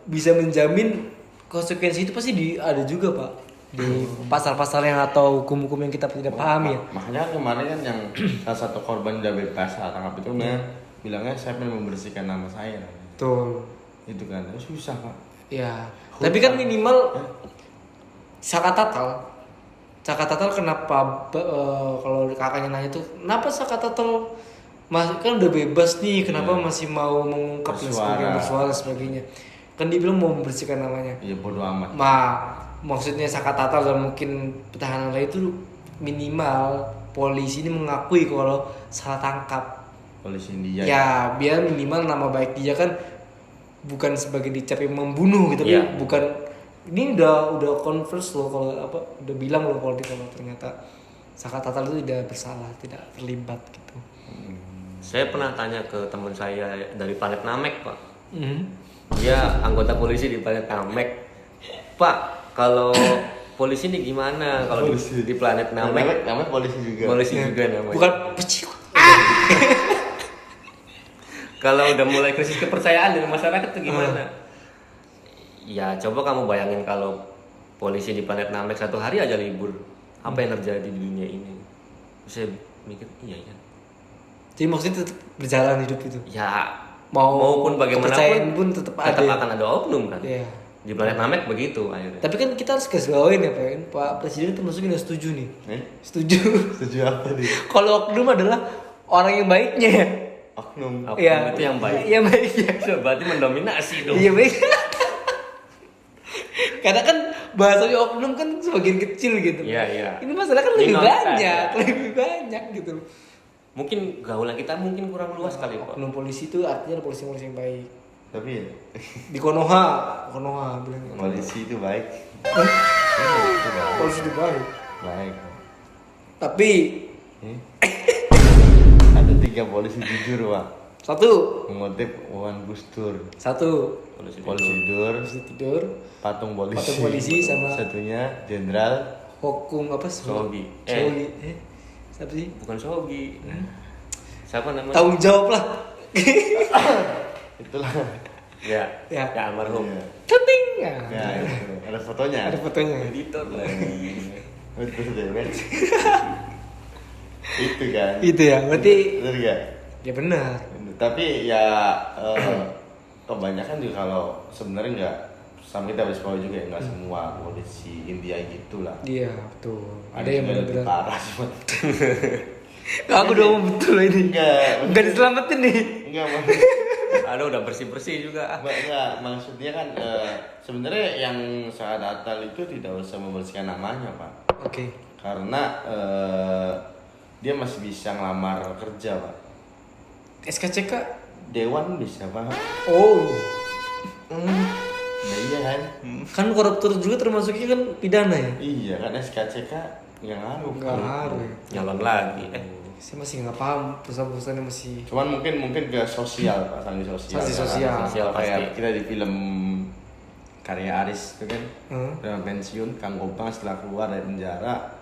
bisa menjamin konsekuensi itu pasti ada juga Pak di pasal-pasal yang atau hukum-hukum yang kita tidak pahami ya. Makanya kan kemarin kan yang salah satu korban udah bebas saat tangkap itu bilangnya saya pengen membersihkan nama saya. Betul. Itu kan susah pak. Ya. Tapi kan minimal Saka Tatal kenapa kalau kakaknya nanya tuh kenapa Saka Tatal kan udah bebas nih kenapa masih mau mengungkap dan sebagainya, bersuara sebagainya. Kan dia bilang mau membersihkan namanya. Iya bodo amat. Maksudnya Saka Tatal dan mungkin petahana lain itu minimal polisi ini mengakui kalau salah tangkap. Polisi India. Ya biar minimal nama baik dia kan bukan sebagai dicap yang membunuh gitu, tapi bukan ini udah converse loh kalau udah bilang loh kalau ternyata Saka Tatal itu tidak bersalah, tidak terlibat gitu. Saya pernah tanya ke teman saya dari planet Namek pak. Dia anggota polisi di planet Namek. Pak, kalau polisi ini gimana kalau di planet Namek? Namanya polisi juga. Polisi juga namanya. Bukan peciuk. Kalau udah mulai krisis kepercayaan dari masyarakat itu gimana? Ya coba kamu bayangin kalau polisi di planet Namek 1 hari aja libur. apa yang terjadi di dunia ini. Saya mikir iya ya. Jadi maksudnya tetap berjalan hidup itu. Ya kepercayaan maupun bagaimanapun pun tetap tetap ada. akan ada oknum kan. Iya. Di planet Namek begitu akhirnya. Tapi kan kita harus garis bawain ya Pak Presiden termasuk yang setuju nih. Setuju. Setuju apa nih? Kalau oknum adalah orang yang baiknya. Oknum. Oknum Iya. itu yang baik. Iya baiknya. Berarti mendominasi dong. Iya baik. Karena kan bahasanya oknum kan sebagian kecil gitu. Iya. Ini masalah kan lebih Minoritas, banyak, ya. lebih banyak gitu. Mungkin gaulan kita mungkin kurang luas kali Pak. Oknum polisi itu artinya polisi yang baik. Tapi ya, Di Konoha bilang. polisi itu baik. Polisi itu baik. Baik. Tapi Ada 3 polisi jujur, Pak. satu, Mengutip Wan Gus Dur. Polisi Polisi Dur, polisi tidur, patung polisi. Patung polisi sama- satunya jenderal. Hokum apa? Shogi. Shogi. Siapa sih? Bukan Shogi. Siapa namanya? Tanggung jawab lah. Itulah. Ya. Ya. Ya almarhum. Iya. Keting. Ya, itu. Ada fotonya. Ada fotonya. Editor lagi. Betul deh, match. Itu kan. Itu ya, berarti Betul gak? ya benar. Tapi ya kebanyakan juga kalau sebenarnya nggak, sama kita harus tahu juga ya, nggak semua polisi India gitulah. Iya, betul. Ada yang juga lebih benar-benar. parah sih. Aku udah ngomong betul loh ini. Enggak Diselamatin nih. enggak Ada udah bersih juga. enggak, maksudnya kan sebenarnya yang saat Atal itu tidak usah membersihkan namanya, Pak, Oke. karena dia masih bisa ngelamar kerja, Pak. SKCK. Dewan bisa, Pak. Oh. Nah, iya kan? Kan koruptor juga termasuknya kan pidana ya? Iya kan, SKCK yang ngaruh. Enggak ngaruh ya. Nyalon lagi. Saya masih nggak paham perusahaan-perusahaannya masih. Cuman mungkin ke sosial, Pak, sanksi sosial. Sanksi kan? sosial. Sosial Kayak pasti. kita di film karya Aris itu kan, Hmm. udah pensiun, Kang Gopang setelah keluar dari penjara,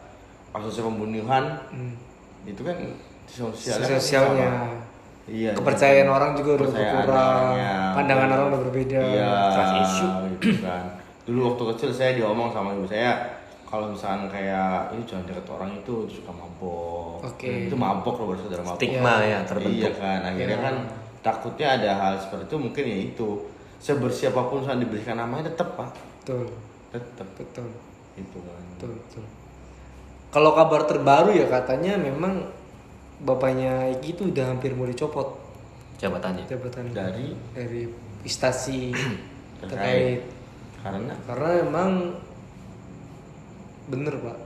kasusnya pembunuhan, itu kan sosialnya. kan Sosialnya. sama. Iya. Kepercayaan orang juga udah Kepercayaan berkurang. orangnya. Pandangan orang udah berbeda. Iya. Trust issue. Gitu kan. Dulu waktu kecil saya diomong sama ibu saya, kalau misalkan kayak ini jangan deket orang itu suka mabok. Oke. Itu mabok loh, bersaudara mabok. Stigma ya terbentuk. Iya kan, akhirnya Iya. kan takutnya ada hal seperti itu, mungkin ya itu. Sebersih apapun misalkan diberikan namanya tetap, Pak. Betul. Tetap Betul. itu kan. Betul. Kalau kabar terbaru ya katanya memang bapaknya Iki itu udah hampir mau dicopot Jabatannya. jabatan Dari instasi terkait terkait. karena memang bener Pak,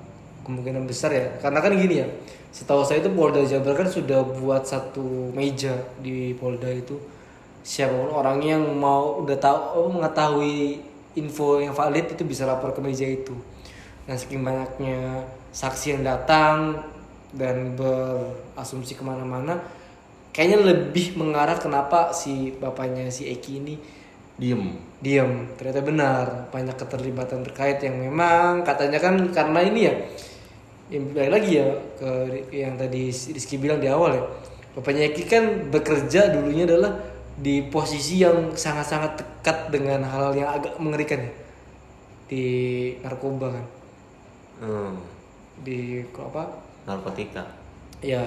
kemungkinan besar ya, karena kan gini ya, setahu saya itu Polda Jabar kan sudah buat satu meja di Polda itu, siapapun orang yang mau udah tahu mengetahui info yang valid itu bisa lapor ke meja itu. Nah saking banyaknya saksi yang datang dan berasumsi kemana-mana, kayaknya lebih mengarah kenapa si bapaknya si Eki ini diam. Ternyata benar banyak keterlibatan terkait yang memang katanya kan karena ini ya, yang balik lagi ya ke yang tadi Rizky bilang di awal ya, bapaknya Eki kan bekerja dulunya adalah di posisi yang sangat-sangat dekat dengan hal yang agak mengerikan ya, di narkoba kan, di apa Narkotika. ya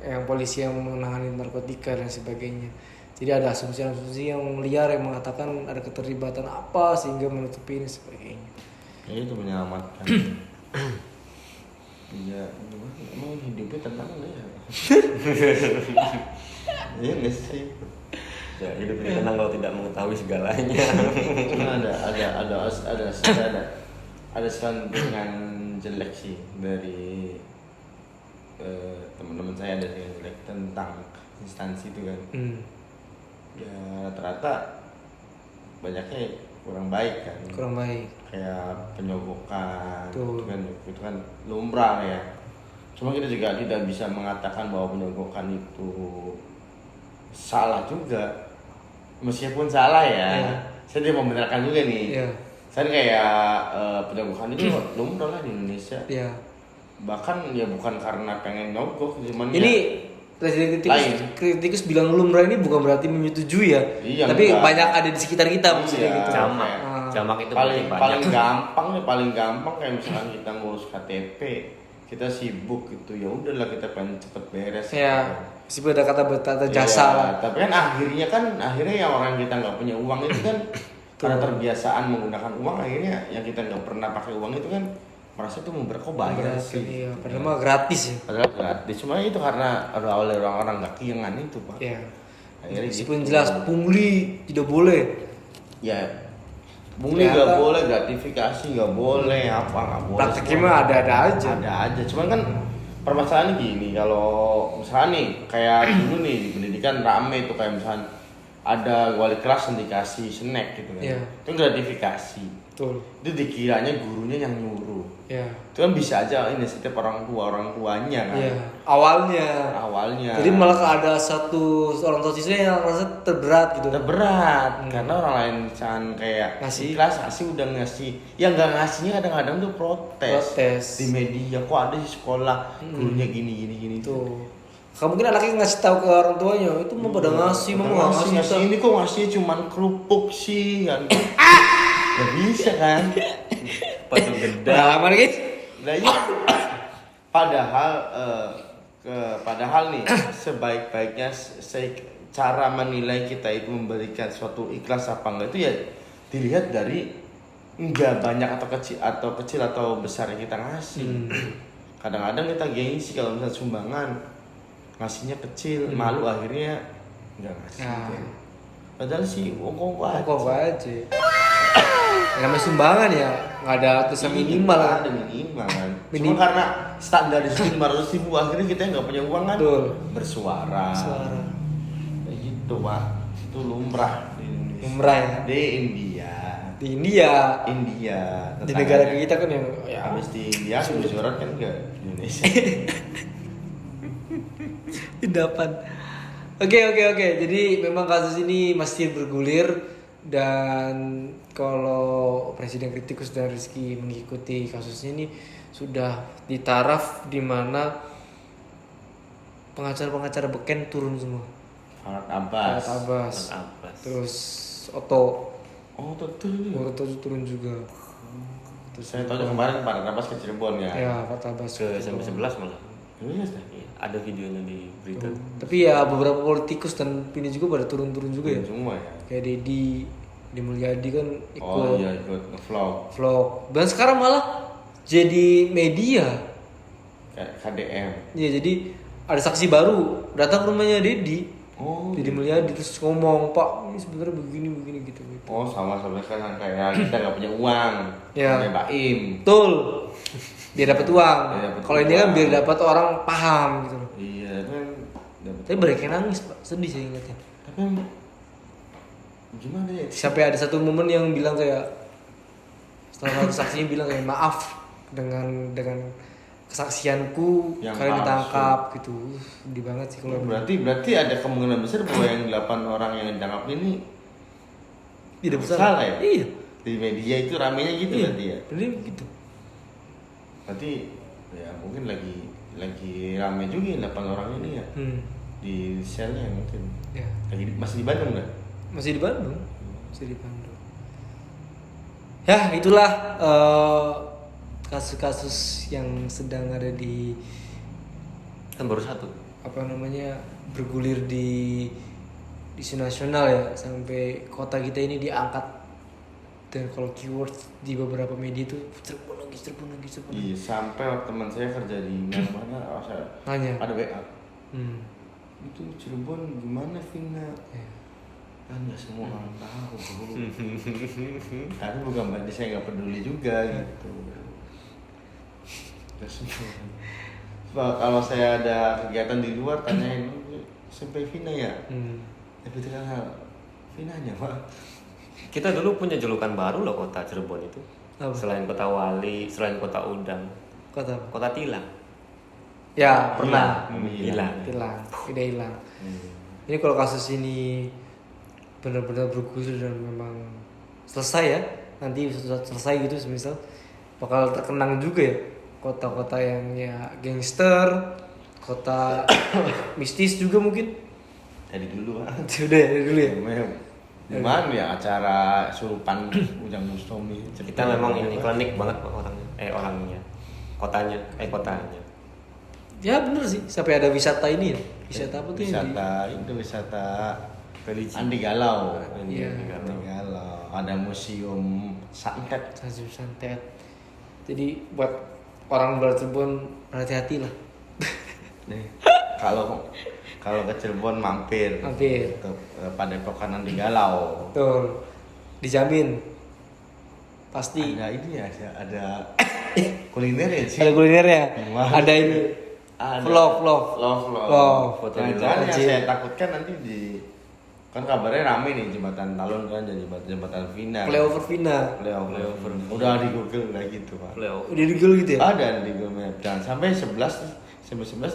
yang polisi yang menangani narkotika dan sebagainya. Jadi ada asumsi-asumsi yang liar yang mengatakan ada keterlibatan apa sehingga menutupi ini sebagainya. ya itu menyelamatkan. Iya, emang hidupnya tenang nggak ya? Iya nggak sih? Ya, hidup ini tenang kalau tidak mengetahui segalanya. Cuma ada selentingan jelek sih dari teman-teman saya, ada yang jelek tentang instansi itu kan. Ya rata-rata banyaknya kurang baik kan. Kurang baik. Kayak penyogokan, Betul. itu kan lumrah ya. Cuma kita juga tidak bisa mengatakan bahwa penyogokan itu salah juga, meskipun salah ya. Iya. Saya tidak membenarkan juga nih. Iya. Saya kayak penyogokan itu lumrah lah di Indonesia. Ya. Bahkan ya bukan karena pengen nyogok, cuman Ini ya, Presiden lain. kritikus bilang lumrah ini bukan berarti menyetujui ya. Iya, tapi enggak. banyak ada di sekitar kita maksudnya Iya. gitu. Jamak. Kayak Jamak itu paling berarti banyak. paling gampang kayak misalkan kita ngurus KTP, kita sibuk gitu, ya udahlah kita pengen cepet beres. Ya, meskipun ada kata jasa Iya, lah. tapi kan akhirnya yang orang kita nggak punya uang itu kan karena terbiasaan menggunakan uang, akhirnya yang kita nggak pernah pakai uang itu kan merasa itu kok bayar sih. Iya, padahal mah gratis ya. Padahal gratis, cuma itu karena oleh orang-orang nggak kiangan itu pak. Iya. Akhirnya Meskipun gitu. jelas pungli tidak boleh. Ya, pungli nggak boleh, gratifikasi nggak boleh, apa nggak boleh. Prakteknya mah ada-ada aja. Ada aja, cuman kan permasalahannya gini, kalau misalnya nih kayak dulu nih di pendidikan rame tuh kayak misalnya ada wali kelas yang dikasih snack gitu kan, Iya. itu gratifikasi. Betul. Itu dikiranya gurunya yang nyuruh. Ya. Itu kan bisa aja ini setiap orang tuanya kan. Iya. Awalnya. Jadi malah ada satu orang tua siswa yang merasa terberat gitu. Udah berat karena orang lain misalkan kayak Ngasih. kelas ngasih udah ngasih, yang nggak ngasihnya kadang-kadang tuh protes di media, kok ada di sekolah gurunya gini Tuh. Kamu mungkin anaknya ngasih tahu ke orang tuanya, itu mau pada ngasih, mau nggak ngasih. ini kok ngasihnya cuman kerupuk sih kan. Gak bisa kan. Patung gede. Pengalaman guys. Nah, iya. Padahal nih sebaik-baiknya cara menilai kita itu memberikan suatu ikhlas apa enggak itu ya dilihat dari enggak banyak atau kecil atau besar yang kita ngasih. Kadang-kadang kita gengsi kalau misalnya sumbangan ngasihnya kecil, malu akhirnya enggak ngasih. Ya. Padahal sih ongkong Kok aja. Namanya sumbangan ya, nggak ada tulisan minimal kan. Ada minimal kan. Cuma karena standar di sini 500.000 akhirnya kita nggak punya uang kan. Betul. Bersuara. Kayak gitu pak. Itu lumrah di Indonesia. Lumrah ya. Di India. Di India. Di negara kita kan yang ya. Habis di India bersuara kan enggak di Indonesia. Dapat. Oke. Jadi memang kasus ini masih bergulir dan kalau Presiden Kritikus dan Rizky mengikuti kasusnya ini sudah di taraf di mana pengacara-pengacara beken turun semua. Farhad Abbas. Abbas. Abbas. Terus Otto. Oh betul. Otto turun juga. Terus saya tahu kemarin Farhad Abbas ke Cirebon ya. Ya, Farhad Abbas Ke sampai 11 malah. Iya, Iya, ada videonya di berita. Tapi ya beberapa politikus dan ini juga pada turun-turun juga ya. Semua ya. Kayak Dedi Mulyadi kan ikut Oh iya ikut nge-vlog. vlog. Dan sekarang malah jadi media. Kayak KDM. Iya, jadi ada saksi baru datang ke rumahnya Dedi. Oh. Dedi Mulyadi terus ngomong, "Pak, ini sebenarnya begini gitu." Oh sama kan kayak kita nggak punya uang. Ya. Kayak Baim. Betul. Biar dapat uang. Biar dapet Kalau ini kan uang. biar dapat orang paham gitu loh. Iya kan. Dapet Tapi banyak yang nangis, Pak. Sedih saya ingatnya. Tapi gimana ya? Sampai ada satu momen yang bilang kayak salah satu saksinya bilang kayak maaf dengan kesaksianku Yang kalian palsu. ditangkap gitu. Sedih banget sih kalau Berarti ada kemungkinan besar bahwa yang 8 orang yang ditangkap ini tidak besar. salah ya? Iya. Di media itu ramenya gitu Iya. berarti ya. Bener gitu. Berarti ya mungkin lagi rame juga ya 8 orang ini ya. Di selnya mungkin. Ya. Masih di Bandung nggak? Masih di Bandung. Ya, itulah kasus-kasus yang sedang ada di Kan baru satu. apa namanya bergulir di isu nasional ya, sampai kota kita ini diangkat, dan kalau keyword di beberapa media itu Cirebon lagi. Iya, sampai teman saya kerja di mana-mana, Nanya. ada WA. Hmm. Itu Cirebon gimana Vina? Ya. Kan nggak semua orang tahu bro. Tapi bukan berarti saya nggak peduli juga gitu. Nggak semua. Kalau saya ada kegiatan di luar tanyain sampai Vina ya. Tapi itu kan Vinanya pak. Kita dulu punya julukan baru loh kota Cirebon itu. Apa? Selain kota Wali, selain kota Udang, Kota apa? kota Tilang. Ya, pernah. Hilang. Udah hilang. Ini kalau kasus ini benar-benar bergulir dan memang selesai ya, nanti sudah selesai gitu semisal, bakal terkenang juga ya kota-kota yang ya gangster, kota mistis juga mungkin. Dari dulu pak. Sudah dari dulu ya. Gimana ya acara surupan Ujang Bustami. Kita memang ini klinik banget Pak orangnya. kotanya. Ya bener sih, sampai ada wisata ini ya. Wisata apa tuh yang Wisata Religi. Andi Galau. Iya. Andi Galau. Ada museum santet. Stasiun Santet. Jadi buat orang luar Cirebon hati-hati lah. Nih, kalau ke Cirebon mampir. Mampir. Ke Padepokan Andi Galau. Betul. Dijamin. Pasti. Ada ini ya, ada kuliner ya sih. Ada kulinernya. Wah. Ada ini. Ada. Love. Love. Foto Jangan yang wajib. saya takutkan nanti kan kabarnya rame nih jembatan Talun kan, jadi jembatan Vina. Flyover Vina. Flyover. Udah di Google lah gitu pak. Flyover. Udah di Google gitu ya? Ada di Google Map. Jangan sampai 11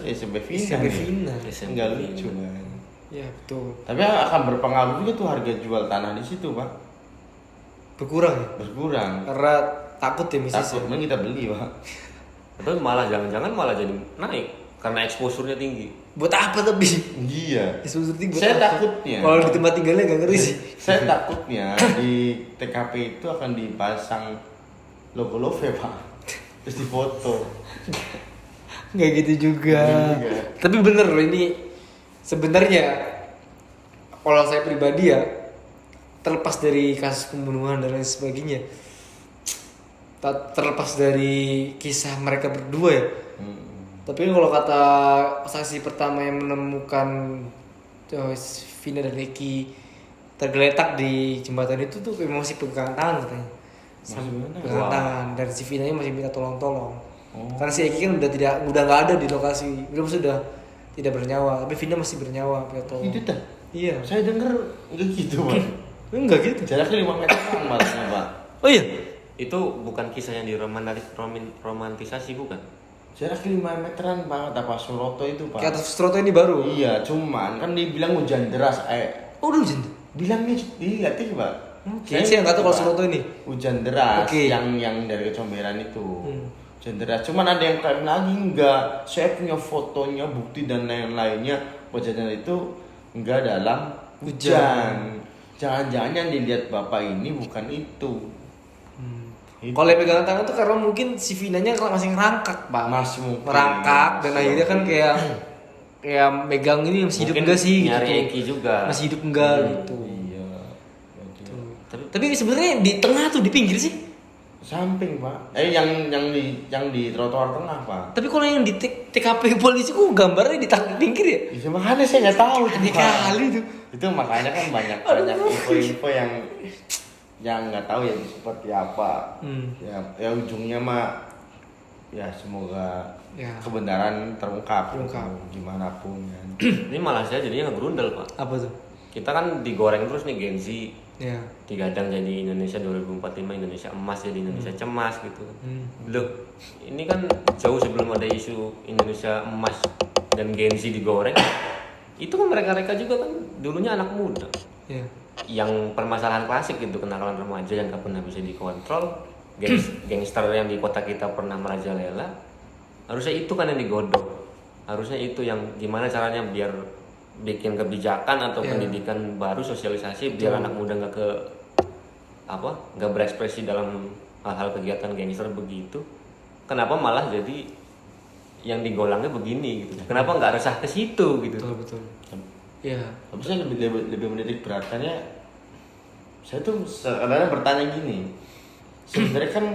SMP Vina. SMP nih. Vina. Enggak lucu kan. Ya betul. Tapi akan berpengaruh juga tuh harga jual tanah di situ pak. Berkurang ya? Berkurang. Karena takut ya misalnya. Takut mending kita beli pak. Atau malah jangan-jangan malah jadi naik karena exposure-nya tinggi. Buat apa tapi? Iya. Exposure tinggi buat Saya apa? takutnya. Kalau di tempat tinggalnya gak ngeri sih. Saya takutnya di TKP itu akan dipasang logo Love pak. Terus difoto. Nggak gitu juga. Nggak juga. Tapi bener loh ini sebenarnya kalau saya pribadi ya, terlepas dari kasus pembunuhan dan lain sebagainya, terlepas dari kisah mereka berdua ya. Tapi kalau kata saksi pertama yang menemukan Vina dan Eki tergeletak di jembatan itu tuh memang masih pegangan tangan katanya. Pegangan tangan dan si Vinanya masih minta tolong-tolong. Karena si Eki kan udah nggak ada di lokasi, belum sudah tidak bernyawa, tapi Vina masih bernyawa, minta tolong. Itu dah. Iya. Saya denger enggak gitu pak. Enggak gitu. Jaraknya 5 meter kan malasnya pak. Oh iya. Itu bukan kisah yang diromantisasi bukan? Jaraknya 5 meteran banget apa Suroto itu pak. Kayak atas Stroto ini baru. Iya cuman kan dibilang hujan deras Oh udah hujan. bilangnya iya pak. Saya nggak tahu kalau Pak, Stroto ini. hujan deras Oke. yang dari Kecomberan itu. Hujan deras cuman ada yang klaim lagi enggak. Saya punya fotonya bukti dan lain-lainnya hujan itu enggak dalam hujan. Jangan-jangan yang dilihat bapak ini bukan itu. Itu. Kalau yang pegangan tangan tuh karena mungkin si Vinanya masih ngerangkak, Pak. Masih mungkin. Merangkak dan akhirnya kan kayak megang ini masih hidup Mungkin enggak sih nyari gitu. Eki juga. Masih hidup enggak gitu. Iya. Tapi sebenarnya di tengah tuh di pinggir sih. Samping pak. Yang di trotoar tengah pak. Tapi kalau yang di TKP polisi kok gambarnya di pinggir ya? Iya makanya saya nggak tahu. Aneh Pak. kali tuh. Itu makanya kan banyak info-info yang nggak tahu ya seperti apa. Ya ujungnya mah ya semoga Ya. kebenaran terungkap. Terungkap. Gimana pun kan. Ini malah saya jadinya ngeberundel pak. Apa tuh? Kita kan digoreng terus nih Gen Z, Ya. digadang jadi Indonesia 2045, Indonesia emas, jadi Indonesia cemas gitu. Loh, ini kan jauh sebelum ada isu Indonesia emas dan Gen Z digoreng. Itu kan mereka juga kan dulunya anak muda. Ya. Yang permasalahan klasik gitu, kenakalan remaja yang gak pernah bisa dikontrol, gangster yang di kota kita pernah merajalela. Harusnya itu kan yang digodok. Harusnya itu yang gimana caranya biar bikin kebijakan atau pendidikan baru, sosialisasi biar anak muda nggak berekspresi dalam hal-hal kegiatan gangster begitu. Kenapa malah jadi yang digolangnya begini gitu? Kenapa nggak resah ke situ gitu? Betul. Ya. Tapi saya lebih menitik beratkannya. Saya tuh kadang bertanya gini. Sebenarnya kan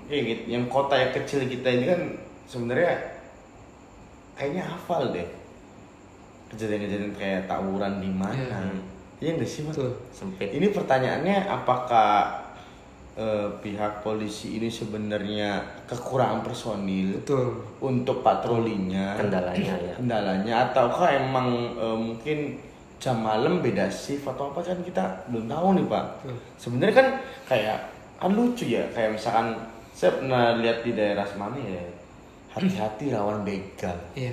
kayak gitu, yang kota yang kecil kita ini kan sebenarnya kayaknya hafal deh kejadian-kejadian kayak tawuran di mana. Iya nggak sih, Mas? Betul. Sempit. Ini pertanyaannya apakah pihak polisi ini sebenarnya kekurangan personil Betul. untuk patrolinya, Kendalanya ataukah emang mungkin jam malam beda shift atau apa, kan kita belum tahu nih Pak. Sebenarnya kan kayak kan lucu ya, kayak misalkan saya pernah lihat di daerah mana ya, hati-hati lawan begal. Iya.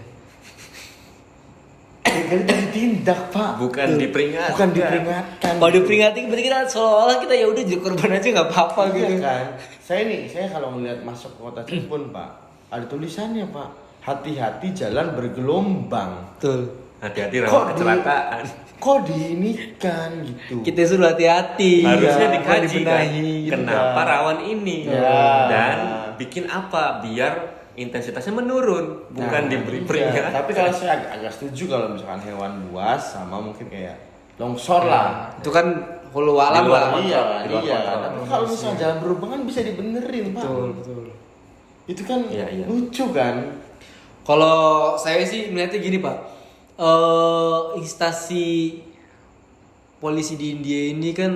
Begal itu ditindak Pak, bukan diperingatkan. bukan diperingatkan. Kalau diperingati berarti kita seolah-olah kita ya udah jadi korban aja nggak apa-apa Iya gitu. kan. Saya kalau melihat masuk ke kota Cirebon Pak, ada tulisannya Pak, hati-hati jalan bergelombang. Betul. Hati-hati Kok rawan kecelakaan. Kok diinikan gitu? Kita suruh hati-hati. Harusnya Iya, dikaji kan, dibenahi gitu. kenapa rawan ini Ya. dan bikin apa biar intensitasnya menurun, bukan diberi iya. peringatan. Tapi kalau saya agak setuju kalau misalkan hewan buas sama mungkin kayak longsor lah. Itu kan hulu alam Di luar lah. kontrol. Iya, di luar iya. kontrol. Tapi kalau misalnya jalan berhubung kan bisa dibenerin, Pak. Betul. Itu kan Iya, iya. lucu kan? Kalau saya sih melihatnya gini Pak, instansi polisi di India ini kan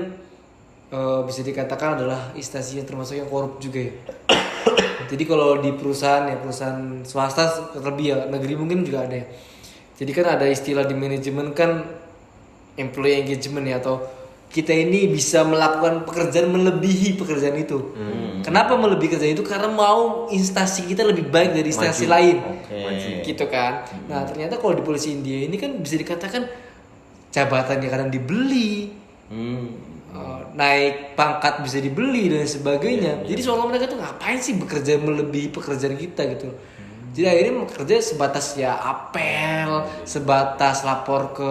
bisa dikatakan adalah instansi yang termasuk yang korup juga ya. Jadi kalau di perusahaan swasta terlebih ya, negeri mungkin juga ada ya. Jadi kan ada istilah di manajemen kan employee engagement ya, atau kita ini bisa melakukan pekerjaan melebihi pekerjaan itu. Kenapa melebihi pekerjaan itu? Karena mau instansi kita lebih baik dari instansi Maju. lain. Oke. Gitu kan. Nah, ternyata kalau di polisi India ini kan bisa dikatakan jabatannya kadang dibeli, naik pangkat bisa dibeli dan sebagainya. Jadi seolah mereka tuh ngapain sih bekerja melebihi pekerjaan kita gitu. Jadi akhirnya bekerja sebatas ya apel, sebatas lapor ke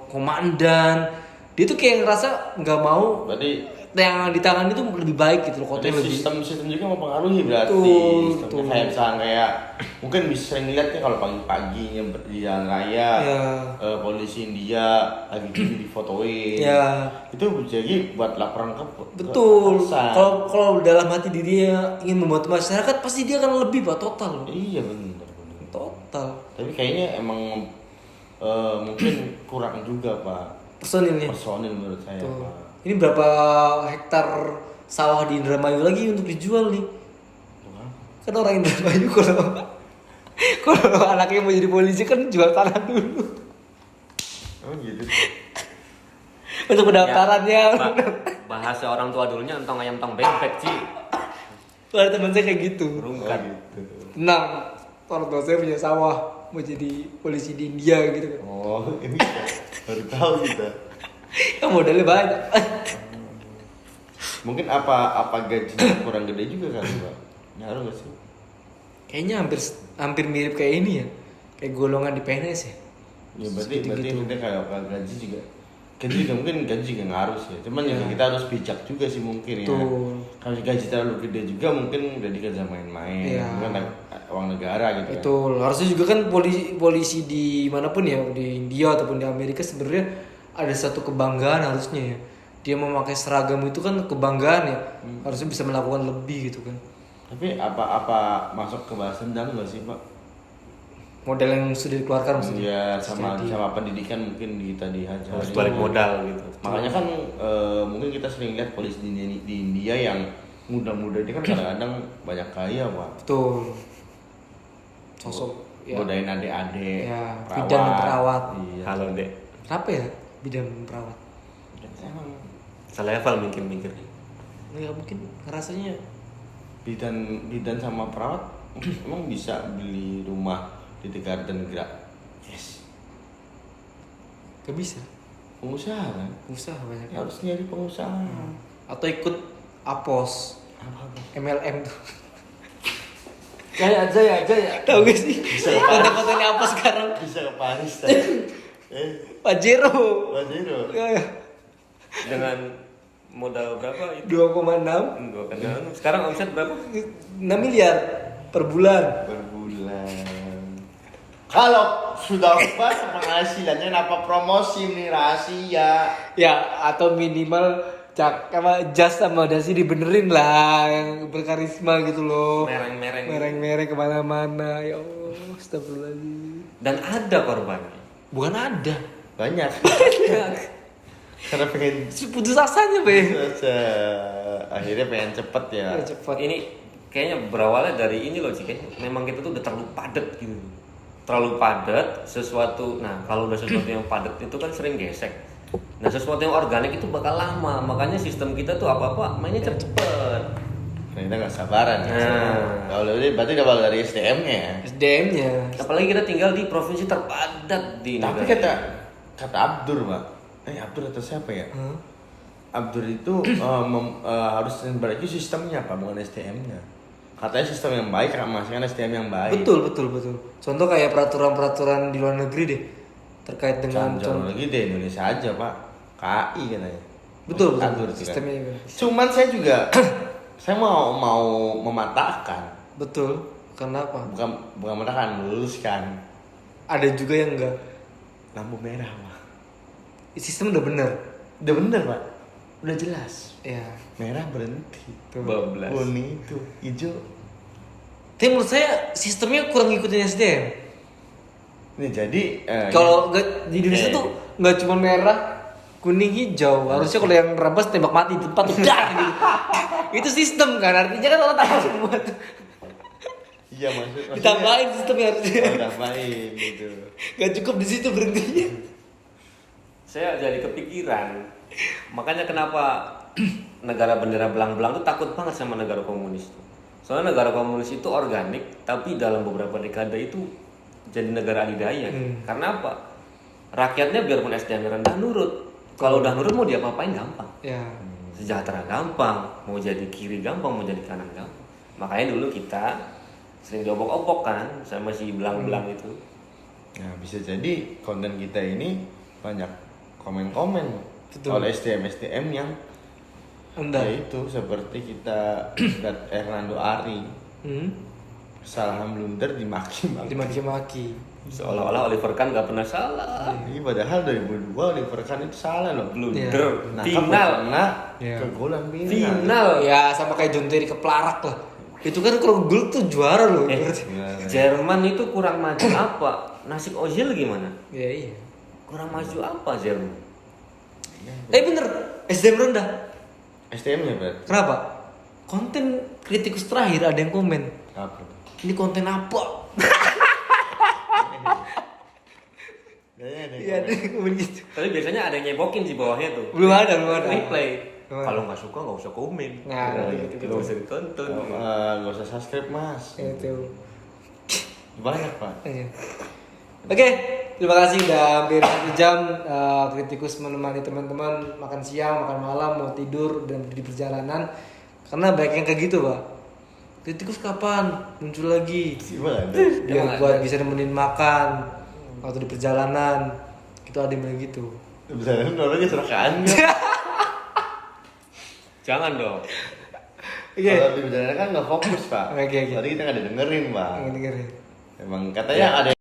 komandan. Dia tuh kayak ngerasa nggak mau Berarti yang di tangan itu lebih baik gitu loh, berarti kotor lebih. sistem juga mempengaruhi berarti. Betul, Sistemnya betul. kayak misalnya kayak mungkin bisa sering lihat nih kalau pagi-pagi di jalan raya Ya. polisi India lagi difotoin. Ya. Itu jadi buat laporan ke Betul. atasan. Kalau dalam hati dirinya ingin membantu masyarakat, pasti dia akan lebih Pak, total loh. Iya benar. Total. Tapi kayaknya emang mungkin kurang juga Pak Personilnya. personil menurut saya Tuh. Pak. Ini berapa hektar sawah di Indramayu lagi untuk dijual nih? Kan orang Indramayu kalau anaknya mau jadi polisi kan jual tanah dulu Oh gitu. untuk pendaftarannya. Ya, bahasa orang tua dulunya entong ayam tong bebek sih. Ada teman saya kayak gitu. Rungkat. gitu. Tenang, orang tua saya punya sawah mau jadi polisi di India gitu kan. Oh ini baru tahu kita. Yang modalnya banyak. Mungkin apa gajinya kurang gede juga kan Pak? Ngaruh gak sih? Kayaknya hampir mirip kayak ini ya. Kayak golongan di PNS ya. Ya berarti Segitu-gitu. udah kayak gaji juga. Gaji juga mungkin gaji juga ngaruh sih. Cuman ya kita harus bijak juga sih mungkin ya. Betul. Kalau gaji terlalu gede juga mungkin jadi kerja main-main. Iya. Bukan uang negara gitu kan. Betul. Harusnya juga kan polisi di manapun ya, di India ataupun di Amerika sebenarnya ada satu kebanggaan harusnya ya. Dia memakai seragam itu kan kebanggaan ya. Harusnya bisa melakukan lebih gitu kan. Tapi apa masuk ke balas dendam nggak sih Pak? Modal yang sudah dikeluarkan maksudnya. Iya sama Jadi- pendidikan mungkin kita dihajar. Harus balik modal gitu. Makanya kan mungkin kita sering lihat polisi di India yang muda-muda ini kan kadang-kadang banyak kaya Pak. Betul. Sosok ya. Godain adik-adik, Ya, bidan dan perawat. Iya. Halo dek, Kenapa ya bidan dan perawat? Emang selevel mikir-mikir. Ya mungkin rasanya bidan sama perawat emang bisa beli rumah di The Garden gerak. Yes. gak bisa. Pengusaha kan? Usaha banyak. Ya, harus nyari pengusaha. Atau ikut APOS, Apa-apa. MLM tuh. Kayak aja ya. Tahu gak sih? Kota-kotanya apa sekarang? Bisa ke Paris tadi. Pajero. Wajiro. Ya, Dengan modal berapa itu? 2,6 Enggak kan. Sekarang omset berapa? 6 miliar per bulan. Per bulan. Kalau sudah pas penghasilannya apa promosi nih rahasia. Ya, atau minimal jas sama dasi dibenerin lah yang berkarisma gitu loh. Mereng-mereng. Mereng-mereng kemana-mana. Ya Allah, astagfirullahaladzim. Dan ada korbannya. Bukan ada. Banyak. Karena pengen Putus asanya, Be. akhirnya pengen cepet ya. Ya, cepat. Ini kayaknya berawalnya dari ini loh sih, kayak memang kita tuh udah terlalu padat gitu. Terlalu padat sesuatu. Nah, kalau udah sesuatu yang padat itu kan sering gesek. Nah, sesuatu yang organik itu bakal lama. Makanya sistem kita tuh apa-apa mainnya cepet. Ternyata nggak sabaran. Ya. Nah. Kalau berarti awal dari SDM-nya ya. SDM-nya. Apalagi kita tinggal di provinsi terpadat di Tapi negara. kata Abdur, Pak. Abdur atau siapa ya? Abdur itu harus memperbaiki sistemnya, Pak, bukan SDM-nya. Katanya sistem yang baik karena menghasilkan SDM yang baik. Betul. Contoh kayak peraturan-peraturan di luar negeri deh. Terkait dengan Jangan lagi di Indonesia aja, Pak. KI katanya. Betul. Abdur itu kan. Sistemnya juga. Cuman saya juga saya mau mematahkan. Betul. Kenapa? Bukan menekan, meluruskan. Ada juga yang enggak. Lampu merah pak. Sistem udah bener. Udah bener pak. Udah jelas. Ya. Merah berhenti. Bablas. Kuning itu, hijau. Tapi menurut saya sistemnya kurang ngikutin SDM. Nih jadi Kalau di Indonesia tuh nggak cuma merah, kuning, hijau. Harusnya kalau yang nerabas tembak mati di tempat tuh dar gitu. Itu sistem kan, artinya kan orang tahu semua tuh. iya maksudnya Ditambahin sistemnya harusnya. tambahin gitu. Gak cukup di situ berhentinya. Saya jadi kepikiran, makanya kenapa negara bendera belang-belang tuh takut banget sama negara komunis tuh. Soalnya negara komunis itu organik, tapi dalam beberapa dekade itu jadi negara adidaya. Karena apa? Rakyatnya biarpun SDM rendah nurut. Kalau udah nurut mau diapa-apain gampang. Ya. Sejahtera gampang, mau jadi kiri gampang, mau jadi kanan gampang. Makanya dulu kita sering diobok-obok kan sama si belang-belang itu. Nah bisa jadi konten kita ini banyak komen-komen Betul. oleh SDM yang Enggak. yaitu seperti kita lihat Hernando Ari kesalahan blunder dimaki-maki. Dimaki-maki. Seolah-olah Oliver Kahn gak pernah salah. Ini padahal 2002 Oliver Kahn itu salah loh. Blunder, Nah, final, Iya. kegolan final. Ya sama kayak John Terry kepelarak lah. Itu kan kalau gol tuh juara loh. Jerman itu kurang maju apa? Nasib Ozil gimana? Ya iya. Kurang maju apa Jerman? Bener, SDM rendah. SDM-nya berarti Kenapa? Konten kritikus terakhir ada yang komen. apa? Ini konten apa? Iya ada yang komen gitu. Tapi biasanya ada yang nyebokin di bawahnya tuh. Belum ada. Replay. Belum ada. Kalau nggak suka nggak usah komen. Nah, gitu nggak usah ditonton. Gak usah subscribe mas. Itu. Banyak pak. Iya. Oke, terima kasih udah hampir 1 jam kritikus menemani teman-teman makan siang, makan malam, mau tidur dan di perjalanan. Karena banyak yang kayak gitu, Pak. Kritikus kapan muncul lagi? Gimana? Biar Emang buat ada. bisa nemenin makan waktu di perjalanan. Itu ada yang bilang gitu. Bisa orangnya serakaan Jangan dong. Oke. Kalau di perjalanan kan nggak fokus pak. Oke. Tadi kita nggak dengerin pak. Dengerin. Emang katanya ada